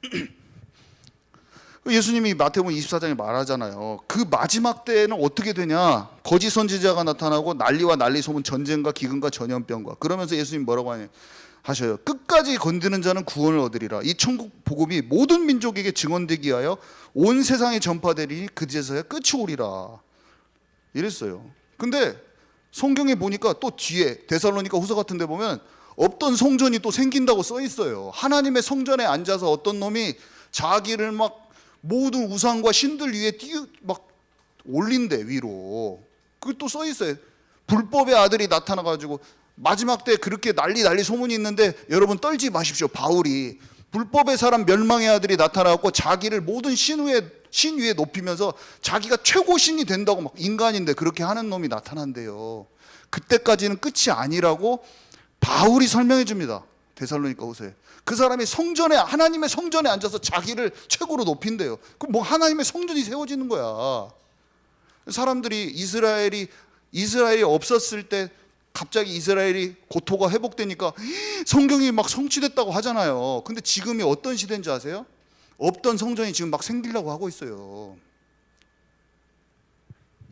예수님이 마태복음 24장에 말하잖아요. 그 마지막 때에는 어떻게 되냐? 거짓 선지자가 나타나고 난리와 난리 소문, 전쟁과 기근과 전염병과. 그러면서 예수님 뭐라고 하셔요? 끝까지 건드는 자는 구원을 얻으리라. 이 천국 복음이 모든 민족에게 증언되기 위하여 온 세상에 전파되리니 그제서야 끝이 오리라. 이랬어요. 근데 성경에 보니까 또 뒤에 데살로니가 후서 같은 데 보면 없던 성전이 또 생긴다고 써 있어요. 하나님의 성전에 앉아서 어떤 놈이 자기를 막 모든 우상과 신들 위에 막 올린대, 위로. 그게 또 써 있어요. 불법의 아들이 나타나가지고 마지막 때 그렇게 난리 소문이 있는데 여러분 떨지 마십시오. 바울이 불법의 사람 멸망의 아들이 나타나고 자기를 모든 신 위에 높이면서 자기가 최고 신이 된다고 막 인간인데 그렇게 하는 놈이 나타난대요. 그때까지는 끝이 아니라고 바울이 설명해 줍니다. 데살로니가 후서에. 그 사람이 성전에, 하나님의 성전에 앉아서 자기를 최고로 높인대요. 그럼 뭐 하나님의 성전이 세워지는 거야. 사람들이 이스라엘이 없었을 때 갑자기 이스라엘이 고토가 회복되니까 성경이 막 성취됐다고 하잖아요. 근데 지금이 어떤 시대인지 아세요? 없던 성전이 지금 막 생기려고 하고 있어요.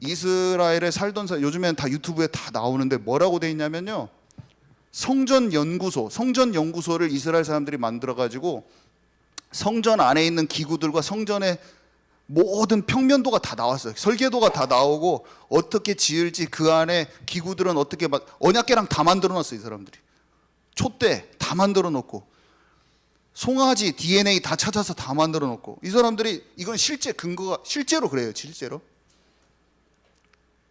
이스라엘에 살던 요즘엔 다 유튜브에 다 나오는데 뭐라고 돼 있냐면요, 성전 연구소를 이스라엘 사람들이 만들어 가지고 성전 안에 있는 기구들과 성전의 모든 평면도가 다 나왔어요. 설계도가 다 나오고 어떻게 지을지, 그 안에 기구들은 어떻게 언약궤랑 다 만들어 놨어요. 이 사람들이 촛대 다 만들어 놓고 송아지 DNA 다 찾아서 다 만들어 놓고, 이 사람들이 이건 근거가 실제로 그래요. 실제로.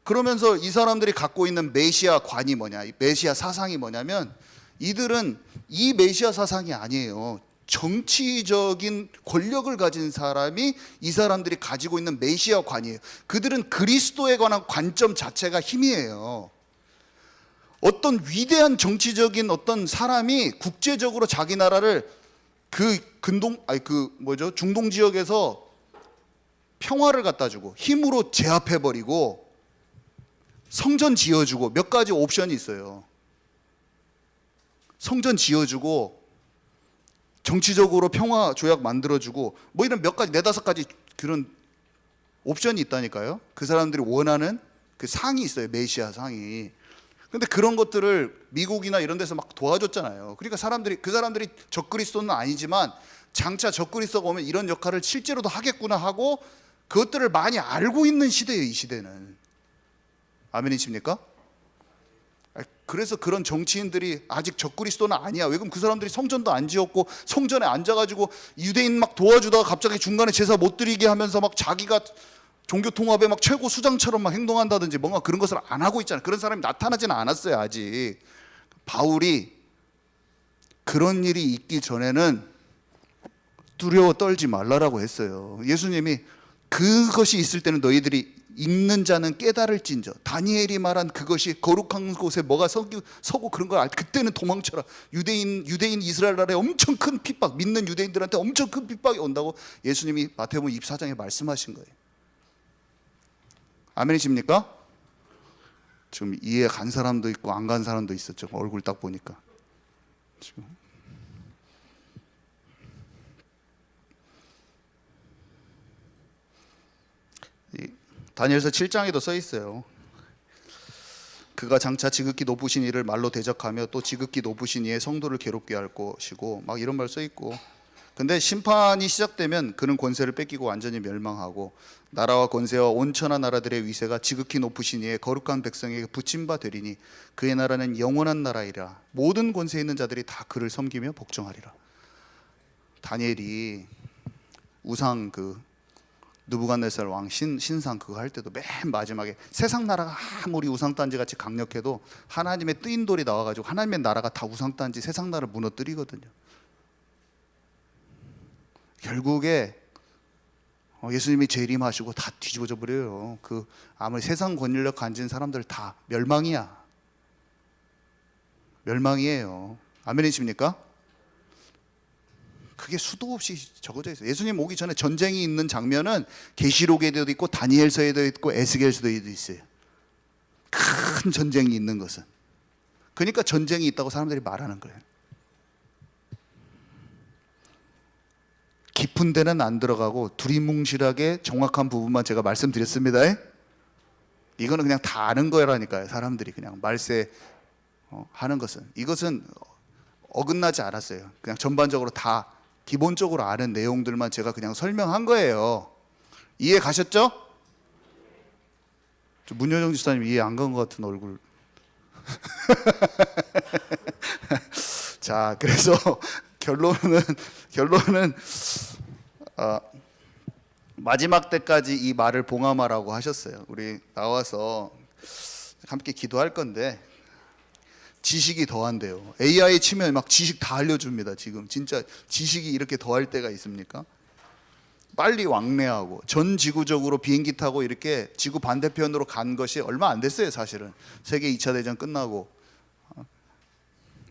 그러면서 이 사람들이 갖고 있는 메시아 관이 뭐냐, 이 메시아 사상이 뭐냐면, 이들은 이 메시아 사상이 아니에요. 정치적인 권력을 가진 사람이 이 사람들이 가지고 있는 메시아 관이에요. 그들은 그리스도에 관한 관점 자체가 힘이에요. 어떤 위대한 정치적인 어떤 사람이 국제적으로 자기 나라를 중동 지역에서 평화를 갖다 주고 힘으로 제압해 버리고 성전 지어주고, 몇 가지 옵션이 있어요. 성전 지어주고 정치적으로 평화 조약 만들어주고 뭐 이런 몇 가지, 네다섯 가지 그런 옵션이 있다니까요. 그 사람들이 원하는 그 상이 있어요. 메시아 상이. 근데 그런 것들을 미국이나 이런 데서 막 도와줬잖아요. 그러니까 그 사람들이 적그리스도는 아니지만 장차 적그리스도가 오면 이런 역할을 실제로도 하겠구나 하고 그것들을 많이 알고 있는 시대예요. 이 시대는. 아멘이십니까? 그래서 그런 정치인들이 아직 적그리스도는 아니야. 왜 그럼 그 사람들이 성전도 안 지었고 성전에 앉아가지고 유대인 막 도와주다가 갑자기 중간에 제사 못 드리게 하면서 막 자기가 종교 통합에 막 최고 수장처럼 막 행동한다든지 뭔가 그런 것을 안 하고 있잖아요. 그런 사람이 나타나지는 않았어요. 아직. 바울이 그런 일이 있기 전에는 두려워 떨지 말라라고 했어요. 예수님이 그것이 있을 때는 너희들이 읽는 자는 깨달을진저, 다니엘이 말한 그것이 거룩한 곳에 뭐가 서고 그런 걸 그때는 도망쳐라. 유대인 이스라엘 나라에 엄청 큰 핍박, 믿는 유대인들한테 엄청 큰 핍박이 온다고 예수님이 마태복음 24장에 말씀하신 거예요. 아멘이십니까? 지금 이해 간 사람도 있고 안 간 사람도 있었죠. 얼굴 딱 보니까. 지금. 다니엘서 7장에도 써 있어요. 그가 장차 지극히 높으신 이를 말로 대적하며 또 지극히 높으신 이의 성도를 괴롭게 할 것이고 막 이런 말 써 있고, 근데 심판이 시작되면 그는 권세를 뺏기고 완전히 멸망하고 나라와 권세와 온천한 나라들의 위세가 지극히 높으신 이의 거룩한 백성에게 붙임 바 되리니 그의 나라는 영원한 나라이라. 모든 권세 있는 자들이 다 그를 섬기며 복종하리라. 다니엘이 우상 느부갓네살 왕 신상 그거 할 때도 맨 마지막에 세상 나라가 아무리 우상단지 같이 강력해도 하나님의 뜨인 돌이 나와가지고 하나님의 나라가 다 우상단지 세상 나라를 무너뜨리거든요. 결국에 예수님이 재림하시고 다 뒤집어져 버려요. 아무리 세상 권력 가진 사람들 다 멸망이야. 멸망이에요. 아멘이십니까? 그게 수도 없이 적어져 있어요. 예수님 오기 전에 전쟁이 있는 장면은 계시록에도 있고 다니엘서에도 있고 에스겔서에도 있어요. 큰 전쟁이 있는 것은. 그러니까 전쟁이 있다고 사람들이 말하는 거예요. 깊은 데는 안 들어가고 두리뭉실하게 정확한 부분만 제가 말씀드렸습니다. 이거는 그냥 다 아는 거라니까요. 사람들이 그냥 말세 하는 것은. 이것은 어긋나지 않았어요. 그냥 전반적으로 다 기본적으로 아는 내용들만 제가 그냥 설명한 거예요. 이해 가셨죠? 문효정 지사님 이해 안 간 것 같은 얼굴. 자, 그래서 결론은 마지막 때까지 이 말을 봉함하라고 하셨어요. 우리 나와서 함께 기도할 건데 지식이 더한대요. AI 치면 막 지식 다 알려줍니다. 지금 진짜 지식이 이렇게 더할 때가 있습니까? 빨리 왕래하고 전 지구적으로 비행기 타고 이렇게 지구 반대편으로 간 것이 얼마 안 됐어요. 사실은 세계 2차 대전 끝나고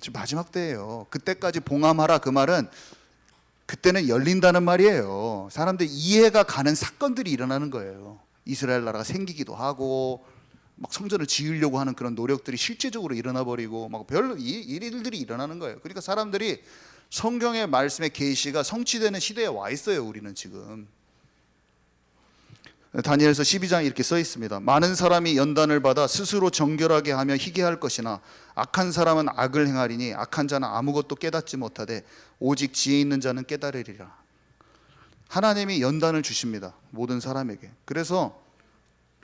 지금 마지막 때예요. 그때까지 봉함하라 그 말은 그때는 열린다는 말이에요. 사람들이 이해가 가는 사건들이 일어나는 거예요. 이스라엘 나라가 생기기도 하고 막 성전을 지으려고 하는 그런 노력들이 실제적으로 일어나 버리고 막 별 일들이 일어나는 거예요. 그러니까 사람들이 성경의 말씀의 계시가 성취되는 시대에 와 있어요. 우리는 지금 다니엘서 12장에 이렇게 써 있습니다. 많은 사람이 연단을 받아 스스로 정결하게 하며 희게할 것이나 악한 사람은 악을 행하리니 악한 자는 아무것도 깨닫지 못하되 오직 지혜 있는 자는 깨달으리라. 하나님이 연단을 주십니다. 모든 사람에게. 그래서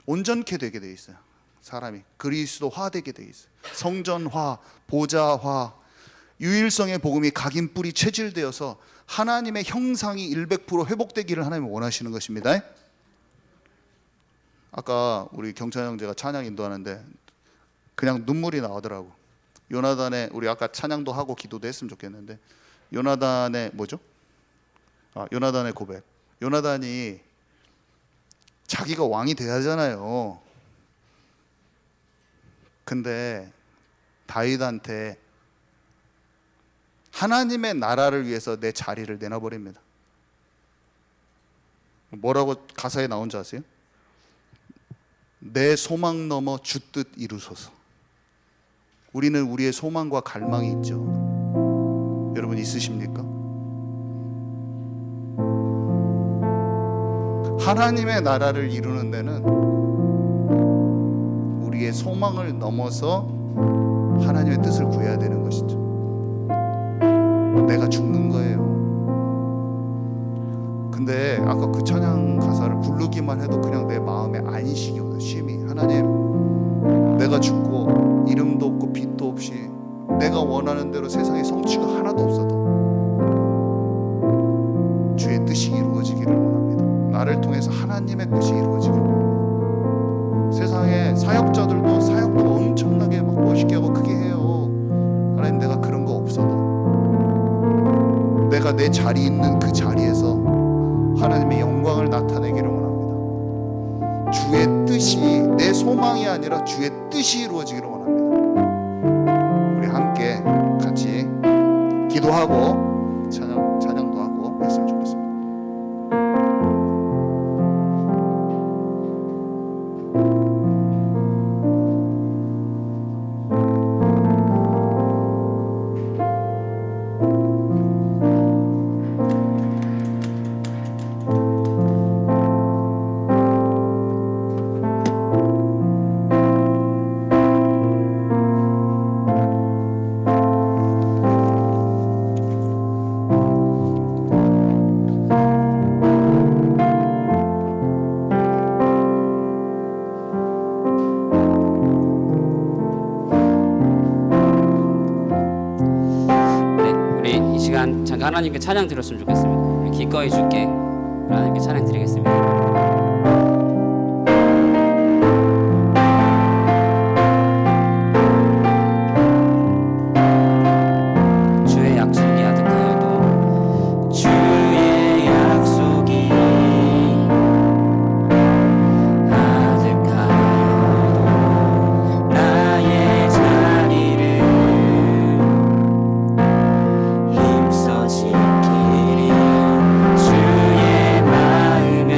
온전케 되게 돼 있어요. 사람이 그리스도화되게 돼 있어요. 성전화, 보좌화, 유일성의 복음이 각인 뿌리 체질되어서 하나님의 형상이 100% 회복되기를 하나님이 원하시는 것입니다. 아까 우리 경찬 형제가 찬양 인도하는데 그냥 눈물이 나오더라고. 요나단의 우리 아까 찬양도 하고 기도도 했으면 좋겠는데 요나단의 뭐죠? 요나단의 고백. 요나단이 자기가 왕이 돼야 하잖아요. 근데 다윗한테 하나님의 나라를 위해서 내 자리를 내놔버립니다. 뭐라고 가사에 나온지 아세요? 내 소망 넘어 주 뜻 이루소서. 우리는 우리의 소망과 갈망이 있죠. 여러분 있으십니까? 하나님의 나라를 이루는 데는 우리의 소망을 넘어서 하나님의 뜻을 구해야 되는 것이죠. 내가 죽는 거예요. 근데 아까 그 찬양 가사를 부르기만 해도 그냥 내 마음에 안식이 오죠. 쉼이. 하나님, 내가 죽고 이름도 없고 빛도 없이 내가 원하는 대로 세상에 성취가 하나도 없어도 주의 뜻이 이루어지기를 원합니다. 나를 통해서 하나님의 뜻이 이루어지기를 원합니다. 세상에 사역자들도 사역도 엄청나게 막 멋있게 하고 크게 해요. 하나님, 내가 그런 거 없어도 내가 내 자리 있는 그 자리에서 하나님의 영광을 나타내기를 원합니다. 주의 뜻이, 내 소망이 아니라 주의 뜻이 이루어지기를 원합니다. 우리 함께 같이 기도하고 찬양도 하고 했으면 좋겠습니다. 하나님께 찬양 드렸으면 좋겠습니다. 기꺼이 줄게 하나님께 찬양 드리겠습니다. 주의 약속이 아득하여도 주의 약속이 아득하여도 나의 자리를 힘써 지키리 주의 마음에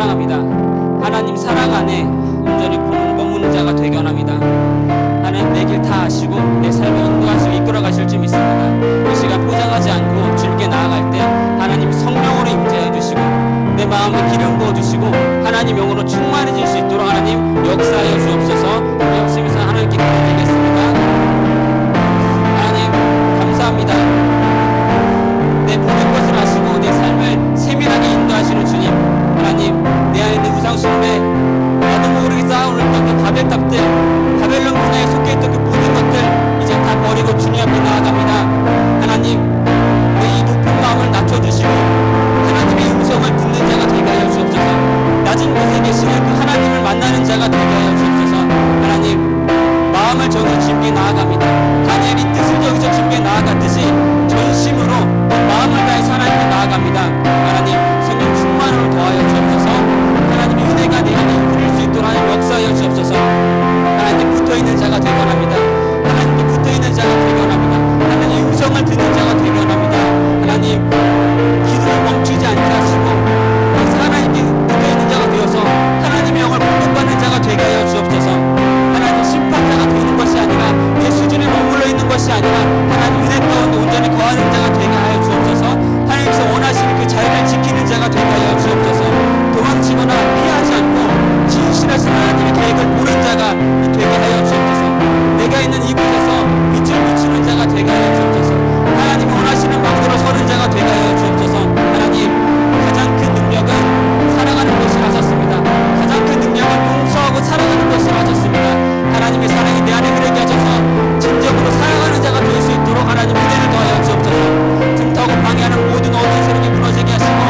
사랑합니다. 하나님 사랑 안에 온전히 머무는 자가 되게 원합니다. 하나님 내 길 다 아시고 내 삶을 인도하시고 이끌어 가실 줄 믿습니다. 이 시간 포장하지 않고 주님께 나아갈 때 하나님 성령으로 임재해 주시고 내 마음에 기름 부어 주시고 하나님 영으로 충만해질 수 있도록 하나님 역사하여 주옵소서. 우리 역심에서 하나님께 기도드리겠습니다. 하나님 감사합니다. 내 모든 것을 아시고 내 삶을 세밀하게 인도하시는 주님, 하나님 내 안에 있는 우상 숭배, 나도 모르게 쌓아올렸던 그 바벨탑들, 바벨론 문화에 속해있던 그 모든 것들 이제 다 버리고 주님 앞에 나아갑니다. 하나님 내 이 높은 마음을 낮춰주시고 하나님의 음성을 듣는 자가 되게 하여 주옵소서. 낮은 곳에 계시는 그 하나님을 만나는 자가 되게 하여 주옵소서. 하나님 마음을 정해서 주님께 나아갑니다. 다니엘이 뜻을 정해서 주님께 나아갔듯이 전심으로 마음을 다해서 하나님께 나아갑니다. 하나님 성령 충만을 더하여 주옵소서. 하나님의 은혜가 내 안에 이끌릴 수 있도록 하나님 역사하여 주옵소서. 하나님께 붙어있는 자가 되게 원합니다. 하나님께 붙어있는 자가 되게 원합니다. 하나님의 음성을 듣는 자가 되게 원합니다. 하나님 기도를 멈추지 않게 하시고 하나님께 붙어있는 자가 되어서 하나님의 영을 공급받는 자가 되게 하여 주옵소서. 하나님 심판자가 되는 것이 아니라 내 수준에 머물러 있는 것이 아니라 하나님 은혜 가운데 온전히 거하는 자가 되게 하여 주옵소서. 하나님께서 원하시는 그 자유를 지키는 자가 되게 하여 주옵소서. 도망치거나 피하지 않고 진실하신 하나님의 계획을 보는 자가 되게 하여 주옵소서. 내가 있는 이곳에서 빛을 비추는 자가 되게 하여 주옵소서. 하나님이 원하시는 방도로 서는 자가 되게 하여 주옵소서. 하나님 가장 큰 능력은 살아가는 것이 하셨습니다. 가장 큰 능력은 용서하고 살아가는 것이 하셨습니다. 하나님의 사랑이 내 안에 흐르게 하셔서 진정으로 살아가는 자가 될 수 있도록 하나님 은혜를 더하여 주옵소서. 틈타고 방해하는 모든 어두운 세력이 무너지게 하시고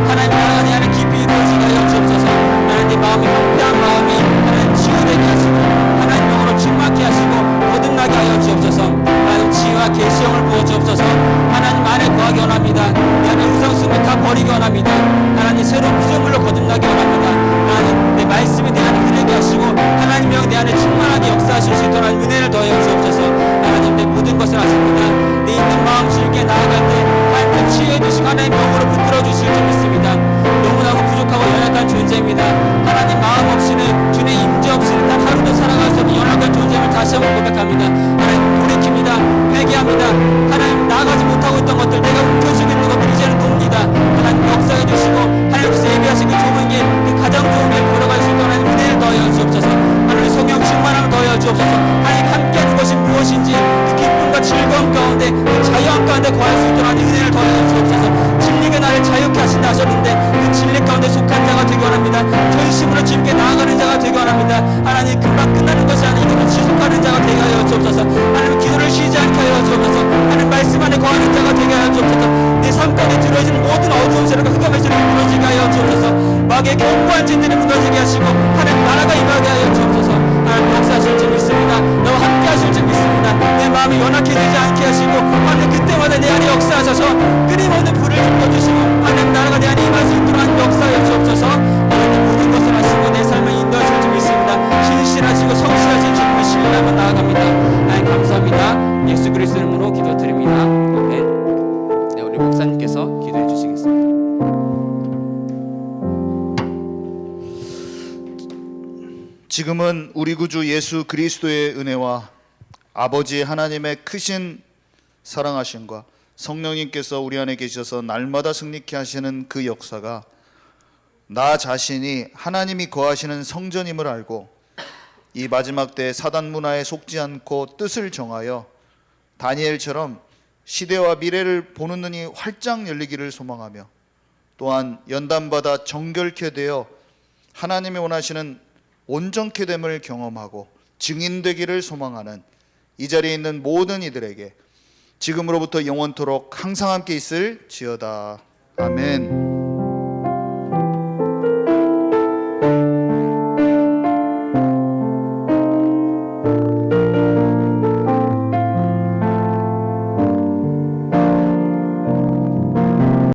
하나님 나라가 내 안에 깊이 이루어지게 하여 주옵소서. 하나님 내 마음이 황폐한 마음이 하나님 치유되게 하시고 하나님 영으로 충만케 하시고 거듭나게 하여 주옵소서. 하나님 지혜와 계시형을 부어 주옵소서. 하나님 안에 거하기 원합니다. 내 안에 우상숭배 다 버리기 원합니다. 하나님 새로운 피조물로 거듭나기 원합니다. 하나님 내 말씀이 내 안에 흐르게 하시고 하나님 영 내 안에 충만하게 역사하실 수 있도록 하나님 은혜를 더하여 주옵소서. 하나님 내 모든 것을 아십니다. 내 있는 마음 주님께 나아갈 때 하나님 치유해 주시고 하나님 영으로 붙들어 주실 줄 믿습니다. 너무나도 부족하고 연약한 존재입니다. 하나님 마음 없이는 주의 임재 없이는 단 하루도 살아갈 수 없는 연약한 존재임을 다시 한번 고백합니다. 하나님 돌이킵니다. 회개합니다. 하나님 나아가지 못하고 있던 것들, 내가 움켜쥐고 있는 것들 이제는 돕니다. 하나님 역사해 주시고 하나님께서 예비하신 그 좁은 길, 그 가장 좋은 길 걸어갈 수 있도록 하나님 은혜를 더하여 주옵소서. 하나님 성령 충만함을 더하여 주옵소서. 하나님 함께하는 것이 무엇인지 그 기쁨과 즐거움 가운데 그 자유함 가운데 거할 수 있도록 하나님 은혜를 더하여 주옵소서. 진리가 나를 자유케 하신다 하셨는데 그 진리 가운데 속한 자가 되기 원합니다. 전심으로 주님께 나아가는 자가 되기 원합니다. 하나님 금방 끝나는 것이 아니고 이것을 지속하는 자가 되게 하여 주옵소서. 하나님 기도를 쉬지 않게 하여 주옵소서. 하나님 말씀 안에 거하는 자가 되게 하여 주옵소서. 내 삶 가운데 들어지는 모든 어두운 세력과 흑암의 세력이 무너지게 하여 주옵소서. 마귀의 견고한 진들이 무너지게 하시고 하나님 나라가 임하게 하여 주옵소서. 하나님 역사하실 줄 믿습니다. 너와 함께 하실 줄 믿습니다. 내 마음이 연약해지지 않게 하시고 하나님 그때마다 내 안에 역사하셔서 끊임없는 불을 지펴주시고 하나님 나라가 내 안에 임할 수 있도록 하나님 역사하여 주옵소서. 하나님 모든 것을 하시고 내 삶을 인도하실 줄 믿습니다. 신실하시고 성실하신 주님을 신뢰하며 나아갑니다. 하나님 감사합니다. 예수 그리스도 이름으로 기도드립니다. 아멘. 네, 우리 목사님께서 기도해 주시겠습니다. 지금은 우리 구주 예수 그리스도의 은혜와 아버지 하나님의 크신 사랑하심과 성령님께서 우리 안에 계셔서 날마다 승리케 하시는 그 역사가 나 자신이 하나님이 거하시는 성전임을 알고 이 마지막 때 사단 문화에 속지 않고 뜻을 정하여 다니엘처럼 시대와 미래를 보는 눈이 활짝 열리기를 소망하며 또한 연단받아 정결케 되어 하나님이 원하시는 온전케 됨을 경험하고 증인되기를 소망하는 이 자리에 있는 모든 이들에게 지금으로부터 영원토록 항상 함께 있을지어다. 아멘.